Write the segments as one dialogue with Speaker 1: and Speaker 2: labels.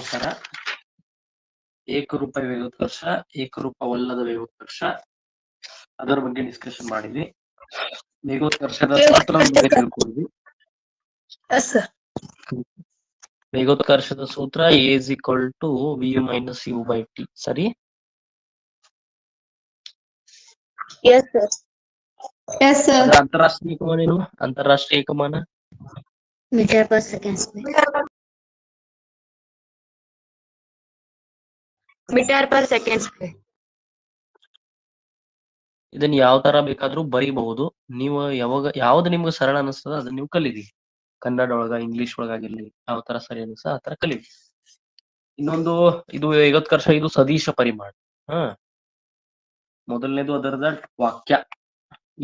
Speaker 1: ನಮಸ್ಕಾರ. ಏಕರೂಪ ವೇಗೋತ್ಕರ್ಷ, ಏಕರೂಪವಲ್ಲದ ವೇಗೋತ್ಕರ್ಷ ಅದರ ಬಗ್ಗೆ ಡಿಸ್ಕಷನ್ ಮಾಡಿದ್ವಿ. ವೇಗೋತ್ಕರ್ಷದ ಸೂತ್ರದ ಬಗ್ಗೆ ತಿಳ್ಕೊಂಡ್ವಿ. ವೇಗೋತ್ಕರ್ಷದ ಸೂತ್ರ A is equal to V minus U by T. ಸರಿ?
Speaker 2: Yes, sir. Yes, sir.
Speaker 1: ಅದರ ಅಂತಾರಾಷ್ಟ್ರೀಯ ಏಕಮಾನ ಏನು? ಅಂತಾರಾಷ್ಟ್ರೀಯ ಏಕಮಾನ
Speaker 2: Meter per second square. Meter per second square.
Speaker 1: ಇದನ್ನ ಯಾವ ತರ ಬೇಕಾದ್ರೂ ಬರೀಬಹುದು. ನೀವು ಯಾವ್ದು ನಿಮ್ಗೆ ಸರಳ ಅನಿಸ್ತದ ಅದನ್ನ ನೀವು ಕಲೀರಿ. ಕನ್ನಡ ಒಳಗ, ಇಂಗ್ಲಿಷ್ ಒಳಗಾಗಿರ್ಲಿ, ಯಾವ ತರ ಸರಿ ಅನಿಸ್ತ ಆ ತರ ಕಲೀರಿ. ಇನ್ನೊಂದು ಇದು ವೇಗೋತ್ಕರ್ಷ, ಇದು ಸದೀಶ ಪರಿಮಾಣ. ಮೊದಲನೇದು ಅದರದ ವಾಕ್ಯ.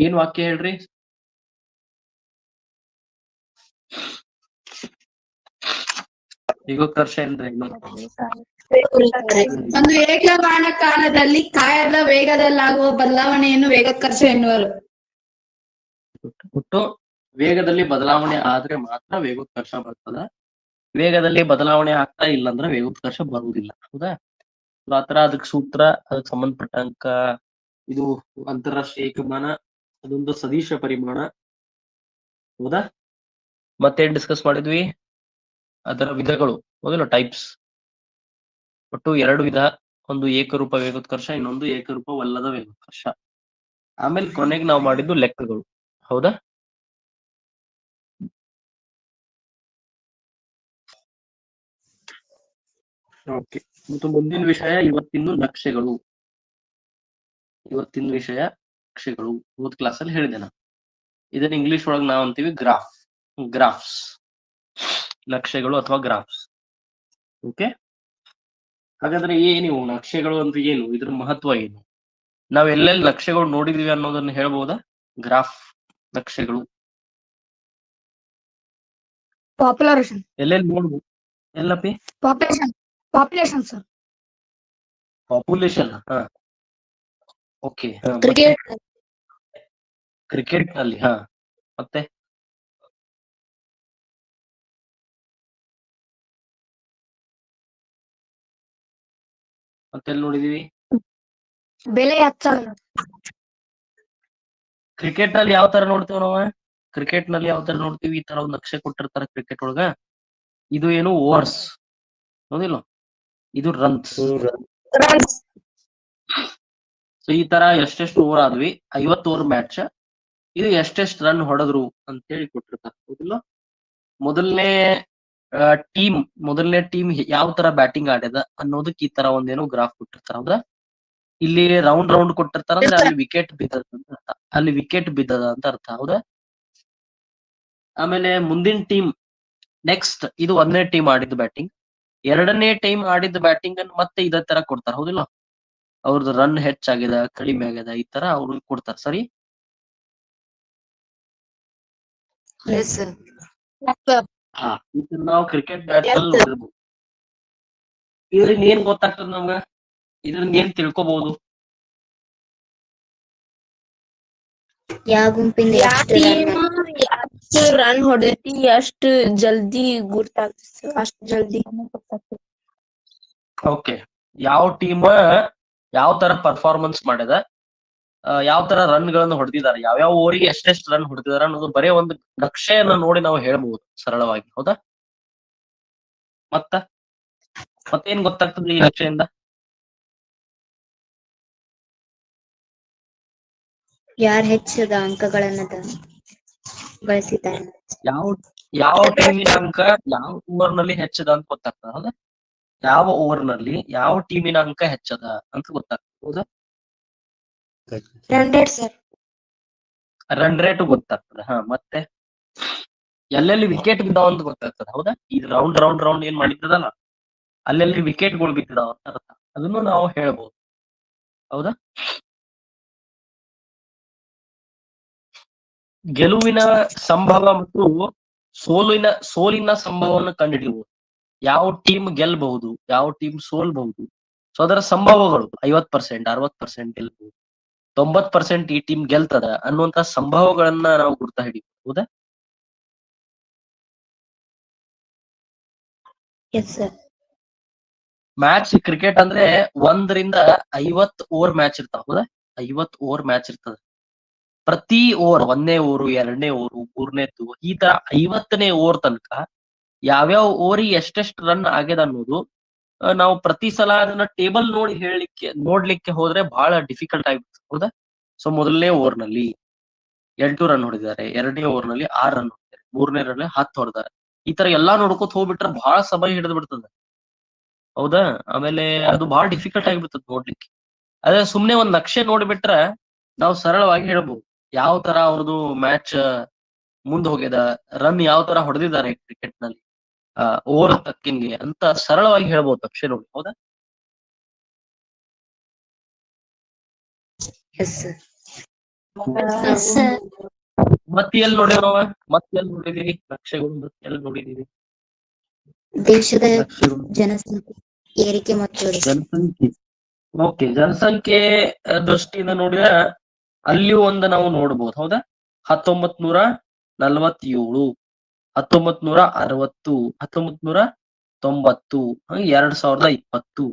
Speaker 1: ಏನ್ ವಾಕ್ಯ ಹೇಳ್ರಿ? ವೇಗೋತ್ಕರ್ಷ ಅಂದ್ರೆ
Speaker 2: ಒಂದು ಏಕಮಾನ ಕಾಲದಲ್ಲಿ ಕಾಯದ ವೇಗದಲ್ಲಾಗುವ ಬದಲಾವಣೆಯನ್ನು ವೇಗೋತ್ಕರ್ಷ ಎನ್ನುವರು.
Speaker 1: ಒಟ್ಟು ವೇಗದಲ್ಲಿ ಬದಲಾವಣೆ ಆದ್ರೆ ಮಾತ್ರ ವೇಗೋತ್ಕರ್ಷ ಬರ್ತದ. ವೇಗದಲ್ಲಿ ಬದಲಾವಣೆ ಆಗ್ತಾ ಇಲ್ಲ ಅಂದ್ರೆ ವೇಗೋತ್ಕರ್ಷ ಬರುವುದಿಲ್ಲ. ಹೌದಾ? ಆತರ ಅದಕ್ಕೆ ಸೂತ್ರ, ಅದಕ್ಕೆ ಸಂಬಂಧಪಟ್ಟಂಕ ಇದು ಅಂತಾರಾಷ್ಟ್ರೀಯ ಏಕಮಾನ, ಅದೊಂದು ಸದೀಶ ಪರಿಮಾಣ. ಹೌದಾ? ಮತ್ತೇನ್ ಡಿಸ್ಕಸ್ ಮಾಡಿದ್ವಿ? ಅದರ ವಿಧಗಳು, ಹೌದಿಲ್ಲ? ಟೈಪ್ಸ್. ಒಟ್ಟು 2 ವಿಧ. ಒಂದು ಏಕರೂಪ ವೇಗೋತ್ಕರ್ಷ, ಇನ್ನೊಂದು ಏಕರೂಪವಲ್ಲದ ವೇಗೋತ್ಕರ್ಷ. ಆಮೇಲೆ ಕೊನೆಗೆ ನಾವು ಮಾಡಿದ್ದು ಲೆಕ್ಕಗಳು. ಹೌದಾ? ಓಕೆ. ಮತ್ತು ಮುಂದಿನ ವಿಷಯ ಇವತ್ತಿನ ನಕ್ಷೆಗಳು. ಇವತ್ತಿನ ವಿಷಯ ನಕ್ಷೆಗಳು. ಹೋದ ಕ್ಲಾಸಲ್ಲಿ ಹೇಳಿದೆ ನಾನು. ಇದನ್ನ ಇಂಗ್ಲಿಷ್ ಒಳಗೆ ನಾವು ಅಂತೀವಿ ಗ್ರಾಫ್ಸ್. ನಕ್ಷೆಗಳು ಅಥವಾ ಗ್ರಾಫ್ಸ್. ಓಕೆ. ಹಾಗಾದ್ರೆ ಏನು ನಕ್ಷೆಗಳು ಅಂದ್ರೆ ಏನು? ಇದ್ರ ಮಹತ್ವ ಏನು? ನಾವ್ ಎಲ್ಲೆಲ್ಲಿ ನಕ್ಷೆಗಳು ನೋಡಿದೀವಿ ಅನ್ನೋದನ್ನ ಹೇಳ್ಬೋದಾ? ಗ್ರಾಫ್ ನಕ್ಷೆಗಳು
Speaker 2: ಪಾಪ್ಯುಲೇಷನ್.
Speaker 1: ಎಲ್ಲೆಲ್ಲಿ ನೋಡ್ಬೋದು? ಎಲ್ಲಪ್ಪಿ?
Speaker 2: Population sir.
Speaker 1: Population. Okay. Cricket ನಲ್ಲಿ. ಮತ್ತೆ ಮತ್ತೆಲ್ಲಿ ನೋಡಿದೀವಿ?
Speaker 2: ಬೆಲೆ ಹೆಚ್ಚಾಗ.
Speaker 1: ಕ್ರಿಕೆಟ್ ನಲ್ಲಿ ಯಾವ ತರ ನೋಡ್ತೀವಿ ನಾವು? ಕ್ರಿಕೆಟ್ ನಲ್ಲಿ ಯಾವ ತರ ನೋಡ್ತೀವಿ? ಈ ತರ ಒಂದು ನಕ್ಷೆ ಕೊಟ್ಟಿರ್ತಾರ ಕ್ರಿಕೆಟ್ ಒಳಗ. ಇದು ಏನು? ಓವರ್ಸ್. ಹೌದಿಲ್ಲ? ಇದು ರನ್ಸ್. ಸೊ ಈ ತರ ಎಷ್ಟೆಷ್ಟು ಓವರ್ ಆದ್ವಿ? 50 ಓವರ್ ಮ್ಯಾಚ್. ಇದು ಎಷ್ಟೆಷ್ಟು ರನ್ ಹೊಡೆದ್ರು ಅಂತ ಹೇಳಿ ಕೊಟ್ಟಿರ್ತಾರ. ಹೌದಿಲ್ಲ? ಮೊದಲನೇ ಟೀಮ್ ಯಾವ ತರ ಬ್ಯಾಟಿಂಗ್ ಆಡ್ಯದ ಅನ್ನೋದಕ್ಕೆ ಈ ತರ ಒಂದೇನೋ ಗ್ರಾಫ್ ಕೊಟ್ಟಿರ್ತಾರ. ಹೌದಾ? ಇಲ್ಲಿ ರೌಂಡ್ ಕೊಟ್ಟಿರ್ತಾರ ಅಂದ್ರೆ ಅಲ್ಲಿ ವಿಕೆಟ್ ಬಿದ್ದದ ಅಂತ ಅರ್ಥ. ಅಲ್ಲಿ ವಿಕೆಟ್ ಬಿದ್ದದ ಅಂತ ಅರ್ಥ. ಹೌದಾ? ಆಮೇಲೆ ಮುಂದಿನ ಟೀಮ್ ನೆಕ್ಸ್ಟ್, ಇದು 1ನೇ ಟೀಮ್ ಆಡಿದ ಬ್ಯಾಟಿಂಗ್. 2ನೇ ಟೀಮ್ ಆಡಿದ ಬ್ಯಾಟಿಂಗ್ ಅನ್ನು ಮತ್ತೆ ಇದೇ ತರ ಕೊಡ್ತಾರ. ಹೌದಿಲ್ಲ? ಅವ್ರದ್ದು ರನ್ ಹೆಚ್ಚಾಗಿದೆ, ಕಡಿಮೆ ಆಗ್ಯದ, ಈ ತರ ಅವ್ರಿಗೆ ಕೊಡ್ತಾರ. ಸರಿ? ನಾವು ಕ್ರಿಕೆಟ್ ಬ್ಯಾಟ್ ಅಲ್ಲಿ ನೋಡಿರ್ಬೋದು. ಇದ್ರಿಂದ ಏನ್ ಗೊತ್ತಾಗ್ತದ ನಮ್ಗ? ಇದ್ರಿಂದ ಏನ್ ತಿಳ್ಕೊಬಹುದು?
Speaker 2: ಯಾವ ಗುಂಪಿಂದ ಎಷ್ಟು ರನ್ ಹೊಡೆತಿ ಅಷ್ಟು ಜಲ್ದಿ ಗುರ್ತಾಗ್ತದೆ. ಅಷ್ಟು ಜಲ್ದಿ
Speaker 1: ಓಕೆ. ಯಾವ ಟೀಮ್ ಯಾವ ತರ ಪರ್ಫಾರ್ಮೆನ್ಸ್ ಮಾಡಿದ, ಯಾವ ತರ ರನ್ ಗಳನ್ನ ಹೊಡೆದಿದ್ದಾರೆ, ಯಾವ್ಯಾವ ಓವರಿಗೆ ಎಷ್ಟೆಷ್ಟು ರನ್ ಹೊಡೆದಿದ್ದಾರೆ ಅನ್ನೋದು ಬರೀ ಒಂದು ನಕ್ಷೆಯನ್ನ ನೋಡಿ ನಾವು ಹೇಳ್ಬಹುದು ಸರಳವಾಗಿ. ಹೌದಾ? ಮತ್ತೇನ್ ಗೊತ್ತಾಗ್ತದೆ ಈ ನಕ್ಷೆಯಿಂದ?
Speaker 2: ಯಾರು ಹೆಚ್ಚದ ಅಂಕಗಳನ್ನ ಗಳಿಸಿದ್ದಾರೆ,
Speaker 1: ಯಾವ ಟೀಮಿನ ಅಂಕ ಯಾವ ಓವರ್ ನಲ್ಲಿ ಹೆಚ್ಚದ ಅಂತ ಗೊತ್ತಾಗ್ತದ. ಹೌದಾ? ಯಾವ ಓವರ್ ನಲ್ಲಿ ಯಾವ ಟೀಮಿನ ಅಂಕ ಹೆಚ್ಚದ ಅಂತ ಗೊತ್ತಾಗ್ತದೆ. ಹೌದಾ? ರನ್ ರೇಟ್ ಗೊತ್ತಾಗ್ತದೆ. ಮತ್ತೆ ಎಲ್ಲೆಲ್ಲಿ ವಿಕೆಟ್ ಬಿದ್ದಾವ ಅಂತ ಗೊತ್ತಾಗ್ತದೆ. ಹೌದಾ? ಈ ರೌಂಡ್ ಏನ್ ಮಾಡಿದ್ದದಲ್ಲ, ಅಲ್ಲೆಲ್ಲಿ ವಿಕೆಟ್ಗಳು ಬಿದ್ದಿದಾವ ಅಂತ ಅರ್ಥ. ಅದನ್ನು ನಾವು ಹೇಳ್ಬಹುದು. ಹೌದಾ? ಗೆಲುವಿನ ಸಂಭವ ಮತ್ತು ಸೋಲಿನ ಸಂಭವವನ್ನು ಕಂಡುಹಿಡಿಯಬಹುದು. ಯಾವ ಟೀಮ್ ಗೆಲ್ಬಹುದು, ಯಾವ ಟೀಮ್ ಸೋಲ್ಬಹುದು. ಸೊ ಅದರ ಸಂಭವಗಳು 50%, 60% ಗೆಲ್ಬಹುದು, 90% ಈ ಟೀಮ್ ಗೆಲ್ತದ ಅನ್ನುವಂತ ಸಂಭವಗಳನ್ನ ನಾವು ಗುರ್ತ ಹಿಡಿಬಹುದು. ಹೌದಾ? ಮ್ಯಾಚ್ ಕ್ರಿಕೆಟ್ ಅಂದ್ರೆ 1ರಿಂದ 50 ಓವರ್ ಮ್ಯಾಚ್ ಇರ್ತಾವ. ಹೌದಾ? 50 ಓವರ್ ಮ್ಯಾಚ್ ಇರ್ತದ. ಪ್ರತಿ ಓವರ್ 1ನೇ ಓವರ್ 2ನೇ ಓವರ್ 3ನೇದ್ದು ಈ ತರ 50ನೇ ಓವರ್ ತನಕ ಯಾವ್ಯಾವ ಓವರಿಗೆ ಎಷ್ಟೆಷ್ಟು ರನ್ ಆಗ್ಯದ ಅನ್ನೋದು ನಾವು ಪ್ರತಿ ಸಲ ಅದನ್ನ ಟೇಬಲ್ ನೋಡಿ ನೋಡ್ಲಿಕ್ಕೆ ಹೋದ್ರೆ ಬಹಳ ಡಿಫಿಕಲ್ಟ್ ಆಗಿಬಿಡ್ತದೆ. ಹೌದಾ? ಸೊ ಮೊದಲನೇ ಓವರ್ ನಲ್ಲಿ 8 ರನ್ ಹೊಡೆದಿದ್ದಾರೆ, 2ನೇ ಓವರ್ ನಲ್ಲಿ 6 ರನ್ ಹೊಡೆದಿದ್ದಾರೆ, 3ನೇ ರನ್ 10 ಹೊಡೆದಾರೆ. ಈ ತರ ಎಲ್ಲಾ ನೋಡ್ಕೊತ ಹೋಗ್ಬಿಟ್ರೆ ಬಹಳ ಸಮಯ ಹಿಡಿದು ಬಿಡ್ತದೆ. ಹೌದಾ? ಆಮೇಲೆ ಅದು ಬಹಳ ಡಿಫಿಕಲ್ಟ್ ಆಗಿಬಿಡ್ತದೆ ನೋಡ್ಲಿಕ್ಕೆ. ಅದೇ ಸುಮ್ನೆ ಒಂದ್ ನಕ್ಷೆ ನೋಡ್ಬಿಟ್ರ ನಾವು ಸರಳವಾಗಿ ಹೇಳ್ಬಹುದು ಯಾವ ತರ ಅವ್ರದ್ದು ಮ್ಯಾಚ್ ಮುಂದ್ ಹೋಗ್ಯದ, ರನ್ ಯಾವ ತರ ಹೊಡೆದಿದ್ದಾರೆ ಕ್ರಿಕೆಟ್ ನಲ್ಲಿ, ಓವರ್ ತಕ್ಕಿಂಗೆ ಅಂತ ಸರಳವಾಗಿ ಹೇಳ್ಬೋದು ನಕ್ಷೆ ನೋಡಿ. ಹೌದಾ? ಮತ್ತೆ ಎಲ್ಲಿ ನೋಡ್ಯಾವ ನಾವ? ಮತ್ತೆ ಎಲ್ಲಿ ನೋಡಿದೀವಿ ನಕ್ಷೆಗಳು? ಮತ್ತೆ ಎಲ್ಲಿ ನೋಡಿದೀವಿ?
Speaker 3: ದೇಶದ ಜನಸಂಖ್ಯೆ ಏರಿಕೆ ಮತ್ತು
Speaker 1: ಜನಸಂಖ್ಯೆ. ಓಕೆ, ಜನಸಂಖ್ಯೆ ದೃಷ್ಟಿಯಿಂದ ನೋಡಿದ್ರೆ ಅಲ್ಲಿಯೂ ಒಂದು ನಾವು ನೋಡ್ಬೋದು. ಹೌದಾ? 1947, 1960, 1990, 2020.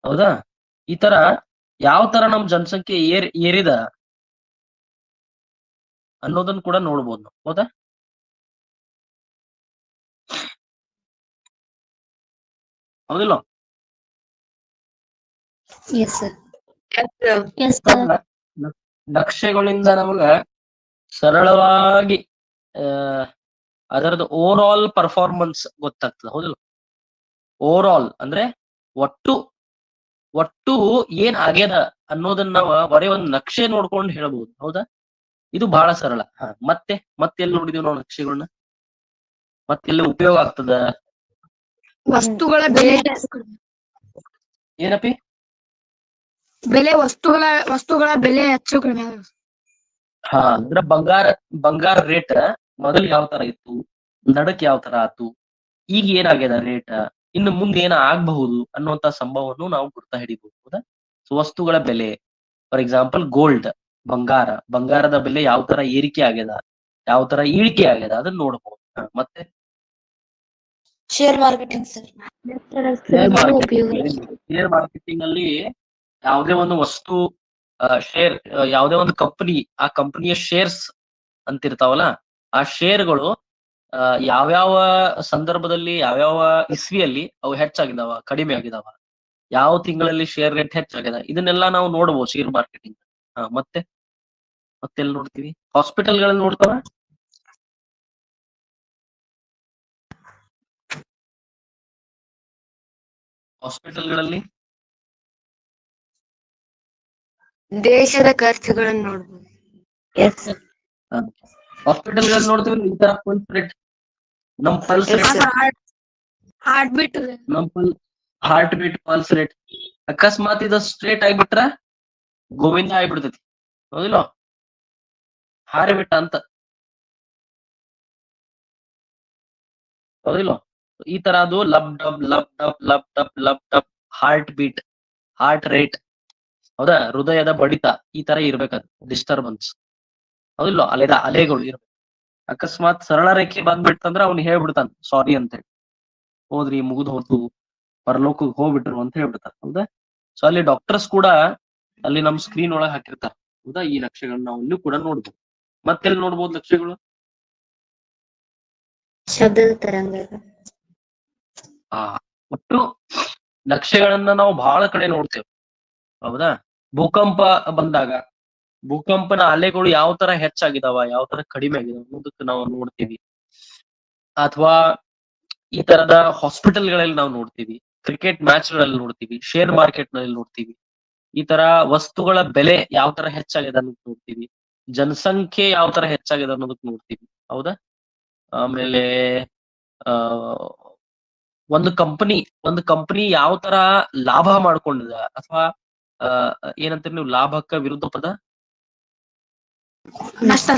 Speaker 1: ಹೌದಾ? ಈ ತರ ಯಾವ ತರ ನಮ್ ಜನಸಂಖ್ಯೆ ಏರಿದ ಅನ್ನೋದನ್ನ ಕೂಡ ನೋಡ್ಬೋದು ನಾವು. ಹೌದಾ? ಹೌದಿಲ್ಲ? ನಕ್ಷೆಗಳಿಂದ ನಮಗ ಸರಳವಾಗಿ ಅದರದ್ದು ಓವರ್ ಆಲ್ ಪರ್ಫಾರ್ಮೆನ್ಸ್ ಗೊತ್ತಾಗ್ತದೆ. ಹೌದಿಲ್ಲ? ಓವರ್ ಆಲ್ ಅಂದ್ರೆ ಒಟ್ಟು ಏನ್ ಆಗ್ಯದ ಅನ್ನೋದನ್ನ ನಾವ ಬರೀ ಒಂದ್ ನಕ್ಷೆ ನೋಡ್ಕೊಂಡು ಹೇಳ್ಬಹುದು. ಹೌದಾ? ಇದು ಬಹಳ ಸರಳ. ಮತ್ತೆಲ್ಲಿ ನೋಡಿದೀವಿ ನಾವು ನಕ್ಷೆಗಳನ್ನ? ಮತ್ತೆಲ್ಲ ಉಪಯೋಗ ಆಗ್ತದ?
Speaker 2: ವಸ್ತುಗಳ ಬೆಲೆ
Speaker 1: ಏನಪ್ಪಿ?
Speaker 2: ವಸ್ತುಗಳ ಬೆಲೆ ಹೆಚ್ಚು ಕಡಿಮೆ.
Speaker 1: ಅಂದ್ರೆ ಬಂಗಾರ ರೇಟ್ ಮೊದಲು ಯಾವ ತರ ಇತ್ತು, ನಡಕ್ ಯಾವ ತರ ಆತು, ಈಗ ಏನಾಗ್ಯದ ರೇಟ್, ಇನ್ನು ಮುಂದೆ ಏನ ಆಗ್ಬಹುದು ಅನ್ನುವಂತ ಸಂಭವವನ್ನು ನಾವು ಗುರ್ತ ಹಿಡಿಬಹುದು. ಹೌದಾ? ಸೊ ವಸ್ತುಗಳ ಬೆಲೆ, ಫಾರ್ ಎಕ್ಸಾಂಪಲ್ ಗೋಲ್ಡ್, ಬಂಗಾರದ ಬೆಲೆ ಯಾವ ತರ ಏರಿಕೆ ಆಗ್ಯದ, ಯಾವ ತರ ಇಳಿಕೆ ಆಗ್ಯದ ಅದನ್ನ ನೋಡಬಹುದು. ಮತ್ತೆ
Speaker 3: share marketing sir.
Speaker 1: Share marketing ಅಲ್ಲಿ ಯಾವುದೇ ಒಂದು ವಸ್ತು ಶೇರ್, ಯಾವುದೇ ಒಂದು ಕಂಪನಿ, ಆ ಕಂಪನಿಯ ಶೇರ್ಸ್ ಅಂತಿರ್ತಾವಲ್ಲ, ಆ ಶೇರ್ಗಳು ಯಾವ್ಯಾವ ಸಂದರ್ಭದಲ್ಲಿ, ಯಾವ್ಯಾವ ಇಸ್ವಿಯಲ್ಲಿ ಅವು ಹೆಚ್ಚಾಗಿದಾವ, ಕಡಿಮೆ ಆಗಿದಾವ, ಯಾವ ತಿಂಗಳಲ್ಲಿ ಶೇರ್ ರೇಟ್ ಹೆಚ್ಚಾಗ್ಯದ, ಇದನ್ನೆಲ್ಲಾ ನಾವು ನೋಡ್ಬೋದು ಶೇರ್ ಮಾರ್ಕೆಟಿಂಗ್. ಮತ್ತೆಲ್ಲಿ ನೋಡ್ತೀವಿ? ಹಾಸ್ಪಿಟಲ್ಗಳಲ್ಲಿ ನೋಡ್ತಾವ. ಹಾಸ್ಪಿಟಲ್ಗಳಲ್ಲಿ
Speaker 3: ದೇಶದ ಖರ್ಚುಗಳನ್ನು ನೋಡ್ಬೋದು.
Speaker 1: ಹಾಸ್ಪಿಟಲ್ಗಳಲ್ಲಿ ನೋಡ್ತೀವಿ ಈ ತರ ಪಲ್ಸ್ ರೇಟ್, ನಮ್ pulse rate,
Speaker 2: heart beat
Speaker 1: pulse rate ಅಕಸ್ಮಾತ್ ಇದು ಸ್ಟ್ರೇಟ್ ಆಗಿಬಿಟ್ರ ಗೋವಿಂದ ಆಗ್ಬಿಡ್ತೈತಿ. ಹೌದಿಲ್ಲ? ಹಾರಿಬಿಟ್ಟ ಅಂತ. ಹೌದಿಲ್ಲ? ಈ ತರ ಅದು ಲಬ್ ಡಬ್ ಹಾರ್ಟ್ ರೇಟ್. ಹೌದಾ? ಹೃದಯದ ಬಡಿತ ಈ ತರ ಇರ್ಬೇಕದು, ಡಿಸ್ಟರ್ಬೆನ್ಸ್. ಹೌದಿಲ್ಲ? ಅಲೆಗಳು ಇರ್ಬೇಕು. ಅಕಸ್ಮಾತ್ ಸರಳ ರೇಖೆ ಬಂದ್ಬಿಡ್ತಂದ್ರ ಅವ್ನು ಹೇಳ್ಬಿಡ್ತಾನ ಸಾರಿ ಅಂತ ಹೇಳಿ, ಹೋದ್ರಿ ಮುಗಿದ್ ಹೋತು, ಪರಲೋಕಕ್ಕೆ ಹೋಗ್ಬಿಟ್ರು ಅಂತ ಹೇಳ್ಬಿಡ್ತಾರ. ಹೌದಾ? ಸೊ ಅಲ್ಲಿ ಡಾಕ್ಟರ್ಸ್ ಕೂಡ ಅಲ್ಲಿ ನಮ್ ಸ್ಕ್ರೀನ್ ಒಳಗೆ ಹಾಕಿರ್ತಾರ. ಹೌದಾ? ಈ ನಕ್ಷೆಗಳನ್ನ ನಾವು ಇಲ್ಲೂ ಕೂಡ ನೋಡ್ಬೋದು. ಮತ್ತೆಲ್ಲಿ ನೋಡ್ಬೋದು ನಕ್ಷೆಗಳು?
Speaker 3: ಶಬ್ದದ ತರಂಗ.
Speaker 1: ಒಟ್ಟು ನಕ್ಷೆಗಳನ್ನ ನಾವು ಬಹಳ ಕಡೆ ನೋಡ್ತೇವೆ. ಹೌದಾ? ಭೂಕಂಪ ಬಂದಾಗ ಭೂಕಂಪನ ಅಲೆಗಳು ಯಾವ ತರ ಹೆಚ್ಚಾಗಿದಾವ, ಯಾವ ತರ ಕಡಿಮೆ ಆಗಿದಾವ ಅನ್ನೋದಕ್ಕೆ ನಾವು ನೋಡ್ತೀವಿ. ಅಥವಾ ಈ ತರದ ಹಾಸ್ಪಿಟಲ್ಗಳಲ್ಲಿ ನಾವು ನೋಡ್ತೀವಿ, ಕ್ರಿಕೆಟ್ ಮ್ಯಾಚ್ ಗಳಲ್ಲಿ ನೋಡ್ತೀವಿ, ಶೇರ್ ಮಾರ್ಕೆಟ್ ನಲ್ಲಿ ನೋಡ್ತೀವಿ. ಈ ತರ ವಸ್ತುಗಳ ಬೆಲೆ ಯಾವ ತರ ಹೆಚ್ಚಾಗಿದೆ ಅನ್ನೋದಕ್ಕೆ ನೋಡ್ತೀವಿ, ಜನಸಂಖ್ಯೆ ಯಾವ ತರ ಹೆಚ್ಚಾಗಿದೆ ಅನ್ನೋದಕ್ಕೆ ನೋಡ್ತೀವಿ. ಹೌದಾ? ಆಮೇಲೆ ಒಂದು ಕಂಪನಿ ಯಾವ ತರ ಲಾಭ ಮಾಡ್ಕೊಂಡಿದ, ಅಥವಾ ಏನಂತೀರಿ ನೀವು, ಲಾಭಕ್ಕ ವಿರುದ್ಧ ಪದ
Speaker 2: ನಷ್ಟ.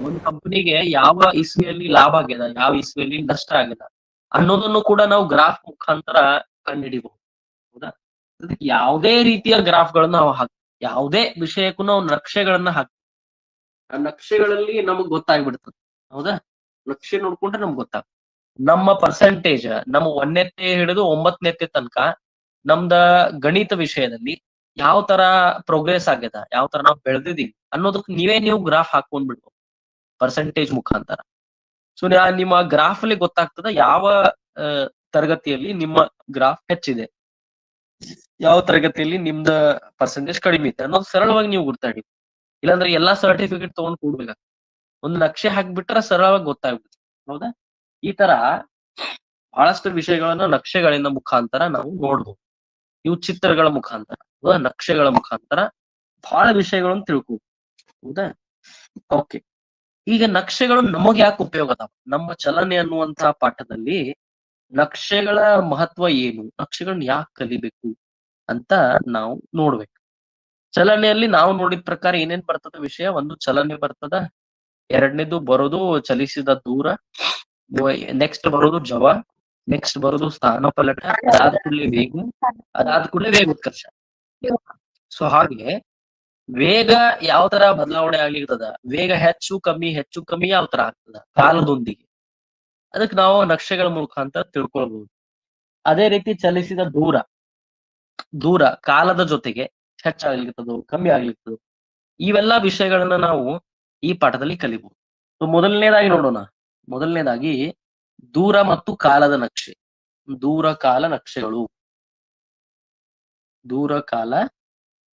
Speaker 1: ಒಂದು ಕಂಪನಿಗೆ ಯಾವ ಇಸ್ವಿಯಲ್ಲಿ ಲಾಭ ಆಗ್ಯದ, ಯಾವ ಇಸ್ವಿಯಲ್ಲಿ ನಷ್ಟ ಆಗ್ಯದ ಅನ್ನೋದನ್ನು ಕೂಡ ನಾವು ಗ್ರಾಫ್ ಮುಖಾಂತರ ಕಂಡುಹಿಡಿಬಹುದು. ಹೌದಾ? ಅದಕ್ಕೆ ಯಾವುದೇ ರೀತಿಯ ಗ್ರಾಫ್ ಗಳನ್ನ ನಾವು ಯಾವುದೇ ವಿಷಯಕ್ಕೂ ನಾವು ನಕ್ಷೆಗಳನ್ನ ಹಾಕ್ತೀವಿ. ಆ ನಕ್ಷೆಗಳಲ್ಲಿ ನಮಗ್ ಗೊತ್ತಾಗ್ಬಿಡ್ತದೆ. ಹೌದಾ? ನಕ್ಷೆ ನೋಡ್ಕೊಂಡ್ರೆ ನಮ್ಗೆ ಗೊತ್ತಾಗ್ತದೆ. ನಮ್ಮ ಪರ್ಸೆಂಟೇಜ್ ನಮ್ಮ 1ನೇತೆ ಹಿಡಿದು 9ನೇತೆ ತನಕ ನಮ್ದ ಗಣಿತ ವಿಷಯದಲ್ಲಿ ಯಾವ ತರ ಪ್ರೋಗ್ರೆಸ್ ಆಗ್ಯದ, ಯಾವ ತರ ನಾವು ಬೆಳೆದಿದೀವಿ ಅನ್ನೋದಕ್ಕೆ ನೀವು ಗ್ರಾಫ್ ಹಾಕೊಂಡ್ ಬಿಡ್ಬೋದು ಪರ್ಸೆಂಟೇಜ್ ಮುಖಾಂತರ. ಸೊ ನಿಮ್ಮ ಗ್ರಾಫ್ ಅಲ್ಲಿ ಗೊತ್ತಾಗ್ತದ ಯಾವ ತರಗತಿಯಲ್ಲಿ ನಿಮ್ಮ ಗ್ರಾಫ್ ಹೆಚ್ಚಿದೆ, ಯಾವ ತರಗತಿಯಲ್ಲಿ ನಿಮ್ದ ಪರ್ಸೆಂಟೇಜ್ ಕಡಿಮೆ ಇದೆ ಅನ್ನೋದು ಸರಳವಾಗಿ ನೀವು ಗುರ್ತಾಡಿ. ಇಲ್ಲಾಂದ್ರೆ ಎಲ್ಲಾ ಸರ್ಟಿಫಿಕೇಟ್ ತಗೊಂಡ್ ಕೂಡ್ಬೇಕ, ಒಂದು ನಕ್ಷೆ ಹಾಕ್ಬಿಟ್ರೆ ಸರಳವಾಗಿ ಗೊತ್ತಾಗ್ಬಿಡುತ್ತೆ. ಹೌದಾ? ಈ ತರ ಬಹಳಷ್ಟು ವಿಷಯಗಳನ್ನ ನಕ್ಷೆಗಳಿಂದ ಮುಖಾಂತರ ನಾವು ನೋಡ್ಬೋದು. ಇವು ಚಿತ್ರಗಳ ಮುಖಾಂತರ, ಹೌದಾ? ನಕ್ಷೆಗಳ ಮುಖಾಂತರ ಬಹಳ ವಿಷಯಗಳನ್ನು ತಿಳ್ಕೋಬಹುದು. ಹೌದಾ? ಓಕೆ, ಈಗ ನಕ್ಷೆಗಳು ನಮಗ್ ಯಾಕೆ ಉಪಯೋಗ ಅದಾವ? ನಮ್ಮ ಚಲನೆ ಅನ್ನುವಂತಹ ಪಾಠದಲ್ಲಿ ನಕ್ಷೆಗಳ ಮಹತ್ವ ಏನು, ನಕ್ಷೆಗಳನ್ನ ಯಾಕೆ ಕಲಿಬೇಕು ಅಂತ ನಾವು ನೋಡ್ಬೇಕು. ಚಲನೆಯಲ್ಲಿ ನಾವು ನೋಡಿದ ಪ್ರಕಾರ ಏನೇನ್ ಬರ್ತದ ವಿಷಯ? ಒಂದು ಚಲನೆ ಬರ್ತದ, ಎರಡನೇದು ಬರೋದು ಚಲಿಸಿದ ದೂರ, ನೆಕ್ಸ್ಟ್ ಬರೋದು ಜವ, ನೆಕ್ಸ್ಟ್ ಬರೋದು ಸ್ಥಾನಪಲಟ, ಅದಾದ ಕೂಡಲೇ ವೇಗ, ಅದಾದ ಕೂಡಲೇ ವೇಗೋತ್ಕರ್ಷ. ಸೊ ಹಾಗೆ ವೇಗ ಯಾವ ತರ ಬದಲಾವಣೆ ಆಗ್ಲಿರ್ತದ, ವೇಗ ಹೆಚ್ಚು ಕಮ್ಮಿ ಯಾವ ತರ ಆಗ್ತದ ಕಾಲದೊಂದಿಗೆ, ಅದಕ್ಕೆ ನಾವು ನಕ್ಷೆಗಳ ಮುಖಾಂತರ ತಿಳ್ಕೊಳ್ಬಹುದು. ಅದೇ ರೀತಿ ಚಲಿಸಿದ ದೂರ ಕಾಲದ ಜೊತೆಗೆ ಹೆಚ್ಚಾಗ್ಲಿರ್ತದೋ ಕಮ್ಮಿ ಆಗ್ಲಿರ್ತದೋ, ಇವೆಲ್ಲಾ ವಿಷಯಗಳನ್ನ ನಾವು ಈ ಪಾಠದಲ್ಲಿ ಕಲಿಬಹುದು. ಮೊದಲನೇದಾಗಿ ನೋಡೋಣ. ಮೊದಲನೇದಾಗಿ ದೂರ ಮತ್ತು ಕಾಲದ ನಕ್ಷೆ. ದೂರ ಕಾಲ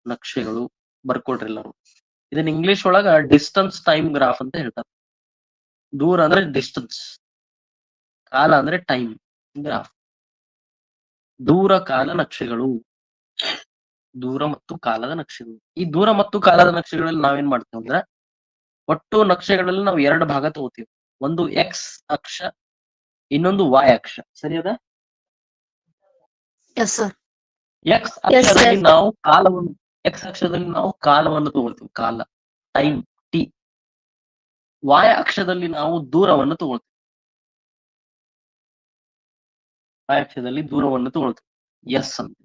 Speaker 1: ನಕ್ಷೆಗಳು ಬರ್ಕೊಳ್ರಿ ಎಲ್ಲರೂ. ಇದನ್ನ ಇಂಗ್ಲಿಷ್ ಒಳಗ ಡಿಸ್ಟನ್ಸ್ ಟೈಮ್ ಗ್ರಾಫ್ ಅಂತ ಹೇಳ್ತಾರೆ. ದೂರ ಅಂದ್ರೆ ಡಿಸ್ಟನ್ಸ್, ಕಾಲ ಅಂದ್ರೆ ಟೈಮ್ ಗ್ರಾಫ್. ದೂರ ಕಾಲ ನಕ್ಷೆಗಳು, ದೂರ ಮತ್ತು ಕಾಲದ ನಕ್ಷೆಗಳು. ಈ ದೂರ ಮತ್ತು ಕಾಲದ ನಕ್ಷೆಗಳಲ್ಲಿ ನಾವೇನ್ ಮಾಡ್ತೇವೆ ಅಂದ್ರೆ, ಒಟ್ಟು ನಕ್ಷೆಗಳಲ್ಲಿ ನಾವು 2 ಭಾಗ ತಗೋತೀವಿ. ಒಂದು ಎಕ್ಸ್ ಅಕ್ಷ, ಇನ್ನೊಂದು ವಾಯ್ ಅಕ್ಷ. ಸರಿ ಅದ?
Speaker 3: Yes sir.
Speaker 1: ಎಕ್ಸ್ ಅಕ್ಷದಲ್ಲಿ ನಾವು ಕಾಲವನ್ನು ತಗೊಳ್ತೀವಿ, ಕಾಲ ಟೈಮ್ ಟಿ. ವಾಯ್ ಅಕ್ಷದಲ್ಲಿ ನಾವು ದೂರವನ್ನು ತಗೊಳ್ತೀವಿ, ವಾಯ್ ಅಕ್ಷದಲ್ಲಿ ದೂರವನ್ನು ತಗೊಳ್ತೀವಿ, ಎಸ್ ಅಂತ.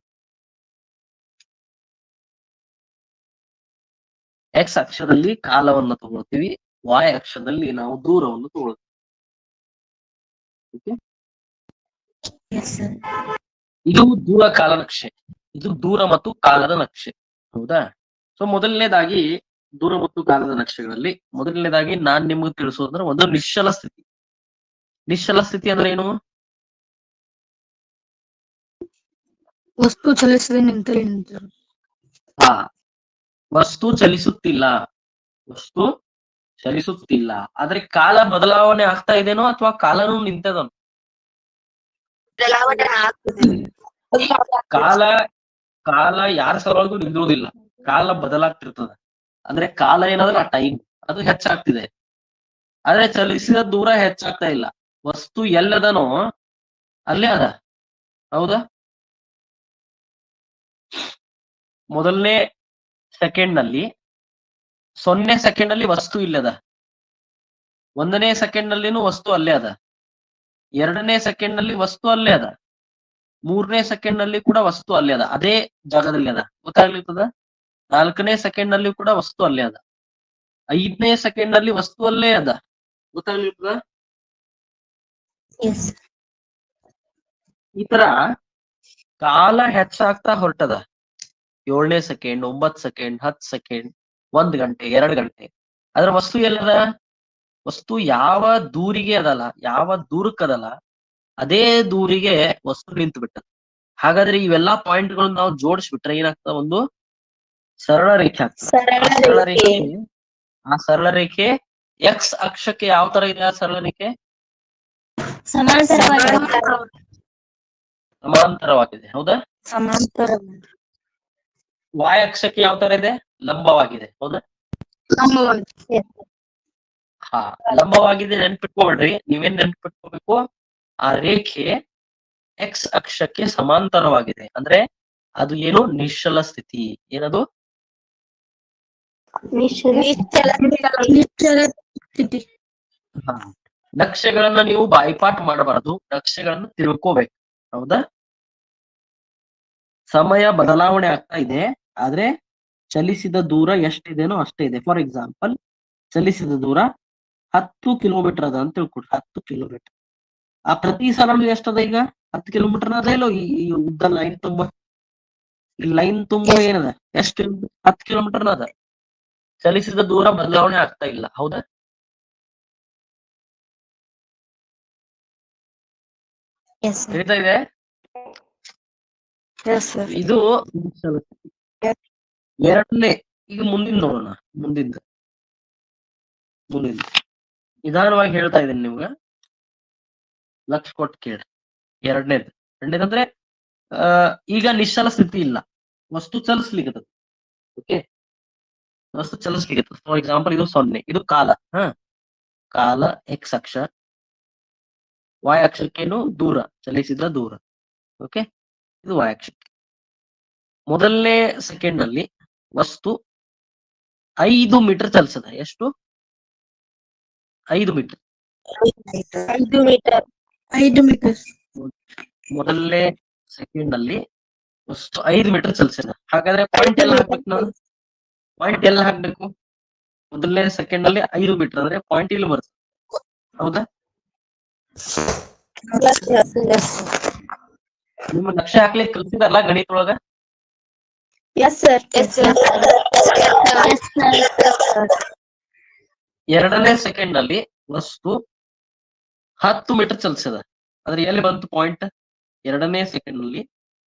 Speaker 1: ಎಕ್ಸ್ ಅಕ್ಷದಲ್ಲಿ ಕಾಲವನ್ನು ತಗೊಳ್ತೀವಿ, ವಾಯ್ ಅಕ್ಷದಲ್ಲಿ ನಾವು ದೂರವನ್ನು ತಗೊಳ್ತೀವಿ. Okay,
Speaker 3: yes sir.
Speaker 1: ಇದು ದೂರ ಕಾಲ ನಕ್ಷೆ, ಇದು ದೂರ ಮತ್ತು ಕಾಲದ ನಕ್ಷೆ. ಹೌದಾ? ಸೊ ಮೊದಲನೇದಾಗಿ ದೂರ ಮತ್ತು ಕಾಲದ ನಕ್ಷೆಗಳಲ್ಲಿ ಮೊದಲನೇದಾಗಿ ನಾನ್ ನಿಮ್ಗೆ ತಿಳಿಸೋದಂದ್ರೆ ಒಂದು ನಿಶ್ಚಲ ಸ್ಥಿತಿ. ನಿಶ್ಚಲ ಸ್ಥಿತಿ ಅಂದ್ರೆ ಏನು?
Speaker 3: ವಸ್ತು ಚಲಿಸದೆ ನಿಂತರೆ ನಿಂತರು.
Speaker 1: ಹಾ, ವಸ್ತು ಚಲಿಸುತ್ತಿಲ್ಲ, ಆದ್ರೆ ಕಾಲ ಬದಲಾವಣೆ ಆಗ್ತಾ ಇದೆನೋ ಅಥವಾ ಕಾಲನೂ ನಿಂತದನೋ?
Speaker 3: ಬದಲಾವಣೆ ಆಗ್ತದೆ.
Speaker 1: ಕಾಲ ಯಾರ ಸಲುವಾಗೂ ನಿಂದಿರುವುದಿಲ್ಲ, ಕಾಲ ಬದಲಾಗ್ತಿರ್ತದ. ಅಂದ್ರೆ ಕಾಲ ಏನಾದ್ರೆ ಆ ಟೈಮ್ ಅದು ಹೆಚ್ಚಾಗ್ತಿದೆ, ಆದ್ರೆ ಚಲಿಸಿದ ದೂರ ಹೆಚ್ಚಾಗ್ತಾ ಇಲ್ಲ. ವಸ್ತು ಎಲ್ಲದನೋ ಅಲ್ಲೇ ಅದ. ಹೌದಾ? ಮೊದಲನೇ ಸೆಕೆಂಡ್ ನಲ್ಲಿ 0 ಸೆಕೆಂಡ್ ಅಲ್ಲಿ ವಸ್ತು ಇಲ್ಲದ, 1ನೇ ಸೆಕೆಂಡ್ ನಲ್ಲಿನೂ ವಸ್ತು ಅಲ್ಲೇ ಅದ, 2ನೇ ಸೆಕೆಂಡ್ ನಲ್ಲಿ ವಸ್ತು ಅಲ್ಲೇ ಅದ, 3ನೇ ಸೆಕೆಂಡ್ ನಲ್ಲಿ ಕೂಡ ವಸ್ತು ಅಲ್ಲೇ ಅದ, ಅದೇ ಜಾಗದಲ್ಲಿ ಅದ. ಗೊತ್ತಾಗ್ಲಿರ್ತದ? 4ನೇ ಸೆಕೆಂಡ್ ನಲ್ಲಿ ಕೂಡ ವಸ್ತು ಅಲ್ಲೇ ಅದ, 5ನೇ ಸೆಕೆಂಡ್ ನಲ್ಲಿ ವಸ್ತು ಅಲ್ಲೇ ಅದ. ಗೊತ್ತಾಗ್ಲಿರ್ತದ?
Speaker 3: ಎಸ್.
Speaker 1: ಈ ತರ ಕಾಲ ಹೆಚ್ಚಾಗ್ತಾ ಹೊರಟದ. 7ನೇ ಸೆಕೆಂಡ್, 9 ಸೆಕೆಂಡ್, 10 ಸೆಕೆಂಡ್, 1 ಗಂಟೆ, 2 ಗಂಟೆ. ಅದ್ರ ವಸ್ತು ಎಲ್ಲದ? ವಸ್ತು ಯಾವ ದೂರಿಗೆ ಅದಲ್ಲ, ಯಾವ ದೂರಕ್ಕದಲ್ಲ, ಅದೇ ದೂರಿಗೆ ವಸ್ತು ನಿಂತು ಬಿಟ್ಟದ. ಹಾಗಾದ್ರೆ ಇವೆಲ್ಲಾ ಪಾಯಿಂಟ್ ಗಳನ್ನ ನಾವು ಜೋಡಿಸ್ಬಿಟ್ರೆ ಏನಾಗ್ತದ? ಒಂದು ಸರಳ ರೇಖೆ ಆಗ್ತದೆ. ಆ ಸರಳ ರೇಖೆ ಎಕ್ಸ್ ಅಕ್ಷಕ್ಕೆ ಯಾವ ತರ ಇದೆ? ಆ ಸರಳ ರೇಖೆ ಸಮಾಂತರವಾಗಿದೆ. ಹೌದಾ?
Speaker 3: ಸಮಾಂತರ.
Speaker 1: ವಾಯ್ ಅಕ್ಷಕ್ಕೆ ಯಾವ ತರ ಇದೆ? ಲಂಬವಾಗಿದೆ. ಹೌದಾ? ಹಾ, ಲಂಬವಾಗಿದೆ. ನೆನ್ಪಿಟ್ಕೊಬೇಡ್ರಿ. ನೀವೇನ್ ನೆನ್ಪಿಟ್ಕೋಬೇಕು? ಆ ರೇಖೆ ಎಕ್ಸ್ ಅಕ್ಷಕ್ಕೆ ಸಮಾಂತರವಾಗಿದೆ ಅಂದ್ರೆ ಅದು ಏನು? ನಿಶ್ಚಲ ಸ್ಥಿತಿ. ಏನದು? ನಕ್ಷೆಗಳನ್ನ ನೀವು ಬಾಯ್ಪಾಠ ಮಾಡಬಾರದು, ನಕ್ಷೆಗಳನ್ನ ತಿಳ್ಕೋಬೇಕು. ಹೌದಾ? ಸಮಯ ಬದಲಾವಣೆ ಆಗ್ತಾ ಇದೆ, ಆದ್ರೆ ಚಲಿಸಿದ ದೂರ ಎಷ್ಟಿದೆನೋ ಅಷ್ಟೇ ಇದೆ. ಫಾರ್ ಎಕ್ಸಾಂಪಲ್, ಚಲಿಸಿದ ದೂರ 10 ಕಿಲೋಮೀಟರ್ ಅದ ಅಂತ ತಿಳ್ಕೊಡ್ರಿ. 10 ಕಿಲೋಮೀಟರ್. ಆ ಪ್ರತಿ ಸಲನೂ ಎಷ್ಟದ ಈಗ 10 ಕಿಲೋಮೀಟರ್ ಅದ ಇಲ್ಲೋ ಈ ಉದ್ದ ಲೈನ್ ತುಂಬಾ ಈ ಲೈನ್ ತುಂಬಾ ಏನದ ಎಷ್ಟು 10 ಕಿಲೋಮೀಟರ್ ಅದ. ಚಲಿಸಿದ ದೂರ ಬದಲಾವಣೆ ಆಗ್ತಾ ಇಲ್ಲ, ಹೌದಾ?
Speaker 3: Yes sir.
Speaker 1: ತಿಳಿತಾ ಇದೆ?
Speaker 3: S sir.
Speaker 1: ಇದು ಎರಡನೇ. ಈಗ ಮುಂದಿನ ನೋಡೋಣ. ಮುಂದಿನ ನಿಧಾನವಾಗಿ ಹೇಳ್ತಾ ಇದ್ದೀನಿ ನಿಮ್ಗ, ಲಕ್ಷ ಕೊಟ್ಟು ಕೇಳಿ. ಎರಡನೇದಂದ್ರೆ ಈಗ ನಿಶ್ಚಲ ಸ್ಥಿತಿ ಇಲ್ಲ, ವಸ್ತು ಚಲಿಸ್ಲಿಕ್ಕೆ. ಓಕೆ, ವಸ್ತು ಚಲಿಸ್ಲಿಕ್ಕೆ. ಫಾರ್ ಎಕ್ಸಾಂಪಲ್ ಇದು 0, ಇದು ಕಾಲ. ಕಾಲ ಎಕ್ಸ್ ಅಕ್ಷ, y ಅಕ್ಷಕ್ಕೇನು ದೂರ, ಚಲಿಸಿದ ದೂರ. ಓಕೆ, ಇದು y ಅಕ್ಷಕ್ಕೆ. ಮೊದಲನೇ ಸೆಕೆಂಡ್ ಅಲ್ಲಿ ವಸ್ತು 5 ಮೀಟರ್ ಚಲಿಸದ. ಎಷ್ಟು? 5 ಮೀಟರ್.
Speaker 3: 5 ಮೀಟರ್. 5 ಮೀಟರ್.
Speaker 1: ಮೊದಲನೇ ಸೆಕೆಂಡ್ ಅಲ್ಲಿ ವಸ್ತು 5 ಮೀಟರ್ ಚಲಿಸಿದ. ಹಾಗಾದ್ರೆ ಪಾಯಿಂಟ್ ಎಲ್ಲ ಹಾಕ್ಬೇಕು ನಾವು. ಪಾಯಿಂಟ್ ಎಲ್ಲ ಹಾಕ್ಬೇಕು. ಮೊದಲನೇ ಸೆಕೆಂಡ್ ಅಲ್ಲಿ 5 ಮೀಟರ್ ಅಂದ್ರೆ ಪಾಯಿಂಟ್ ಇಲ್ಲಿ ಬರ್ತದೆ, ಹೌದಾ? ನಿಮ್ಮ ನಕ್ಷೆ ಹಾಕ್ಲಿಕ್ಕೆ ಕಲ್ತಿದಾರಲ್ಲ ಗಣಿತ ಒಳಗ?
Speaker 3: Yes sir.
Speaker 1: ಎರಡನೇ ಸೆಕೆಂಡ್ ಅಲ್ಲಿ ವಸ್ತು 10 ಮೀಟರ್ ಚಲಿಸದ. ಅಂದ್ರೆ ಎಲ್ಲಿ ಬಂತು ಪಾಯಿಂಟ್? ಎರಡನೇ ಸೆಕೆಂಡ್ ಅಲ್ಲಿ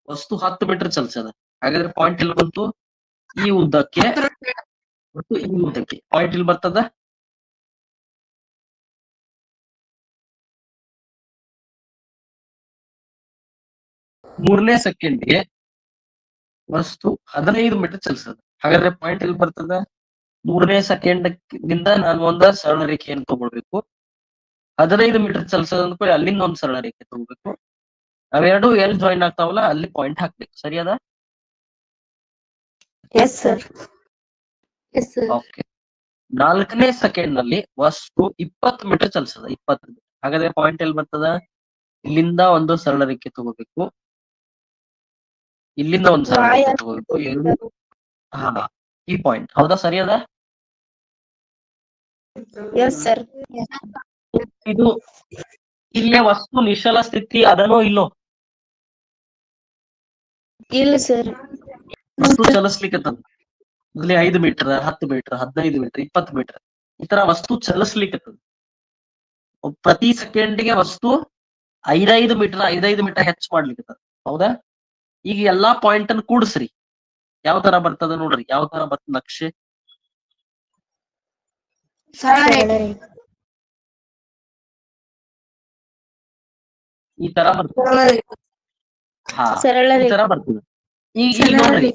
Speaker 1: ವಸ್ತು 10 ಮೀಟರ್ ಚಲಿಸದ. ಹಾಗಾದ್ರೆ ಪಾಯಿಂಟ್ ಎಲ್ಲಿ ಬಂತು? ಈ ಉದ್ದಕ್ಕೆ ಮತ್ತು ಈ ಉದ್ದಕ್ಕೆ ಪಾಯಿಂಟ್ ಇಲ್ಲಿ ಬರ್ತದ. ಮೂರನೇ ಸೆಕೆಂಡ್ಗೆ ವಸ್ತು 15 ಮೀಟರ್ ಚಲಿಸದ. ಹಾಗಾದ್ರೆ ಪಾಯಿಂಟ್ ಎಲ್ಲಿ ಬರ್ತದ? ಮೂರನೇ ಸೆಕೆಂಡ್ ನಿಂದ ನಾನು ಒಂದ ಸರಳ ರೇಖೆಯನ್ನು ತಗೊಳ್ಬೇಕು. 15 ಮೀಟರ್ ಚಲಿಸದ ಅಂದ್ಕೊಳ್ಳಿ, ಅಲ್ಲಿಂದ ಒಂದ್ ಸರಳ ರೇಖೆ ತಗೋಬೇಕು. ಅವೆರಡು ಎಲ್ಲಿ ಜಾಯಿನ್ ಆಗ್ತಾವಲ್ಲ ಅಲ್ಲಿ ಪಾಯಿಂಟ್ ಹಾಕ್ಬೇಕು. ಸರಿ ಅದ?
Speaker 3: Yes sir.
Speaker 1: ಓಕೆ. ನಾಲ್ಕನೇ ಸೆಕೆಂಡ್ ನಲ್ಲಿ ವಸ್ತು 20 ಮೀಟರ್ ಚಲಿಸದ. 20 ಮೀಟರ್. ಹಾಗಾದ್ರೆ ಪಾಯಿಂಟ್ ಎಲ್ಲಿ ಬರ್ತದ? ಇಲ್ಲಿಂದ ಒಂದು ಸರಳ ರೇಖೆ ತಗೋಬೇಕು, ಇಲ್ಲಿಂದ ಒಂದು ಸರಳ ರೇಖೆ ತಗೋಬೇಕು. ಎರಡು ಈ ಪಾಯಿಂಟ್, ಹೌದಾ? ಸರಿ ಅದ?
Speaker 3: S sir.
Speaker 1: ಇದು ಇಲ್ಲೇ ವಸ್ತು ನಿಶ್ಚಲ ಸ್ಥಿತಿ ಅದನೋ ಇಲ್ಲೋ?
Speaker 3: ಇಲ್ಲ ಸರ್.
Speaker 1: ವಸ್ತು ಚಲಿಸ್ಲಿಕ್ಕೆ ಮೊದಲೇ 5 ಮೀಟರ್, 10 ಮೀಟರ್, 15 ಮೀಟರ್, 20 ಮೀಟರ್ ಈ ತರ ವಸ್ತು ಚಲಿಸ್ಲಿಕ್ಕೆ. ಪ್ರತಿ ಸೆಕೆಂಡ್ಗೆ ವಸ್ತು 5 ಮೀಟರ್ ಹೆಚ್ಚು ಮಾಡ್ಲಿಕ್ಕೆ, ಹೌದಾ? ಈಗ ಎಲ್ಲಾ ಪಾಯಿಂಟ್ ಅನ್ನು ಕೂಡಿಸ್ರಿ, ಯಾವ ತರ ಬರ್ತದ ನೋಡ್ರಿ. ಯಾವ ತರ ಬರ್ತದ ನಕ್ಷೆ? ಈ ತರ ಬರ್ತದೆ. ಈ ತರ ಬರ್ತದೆ. ಈಗ ನೋಡ್ರಿ,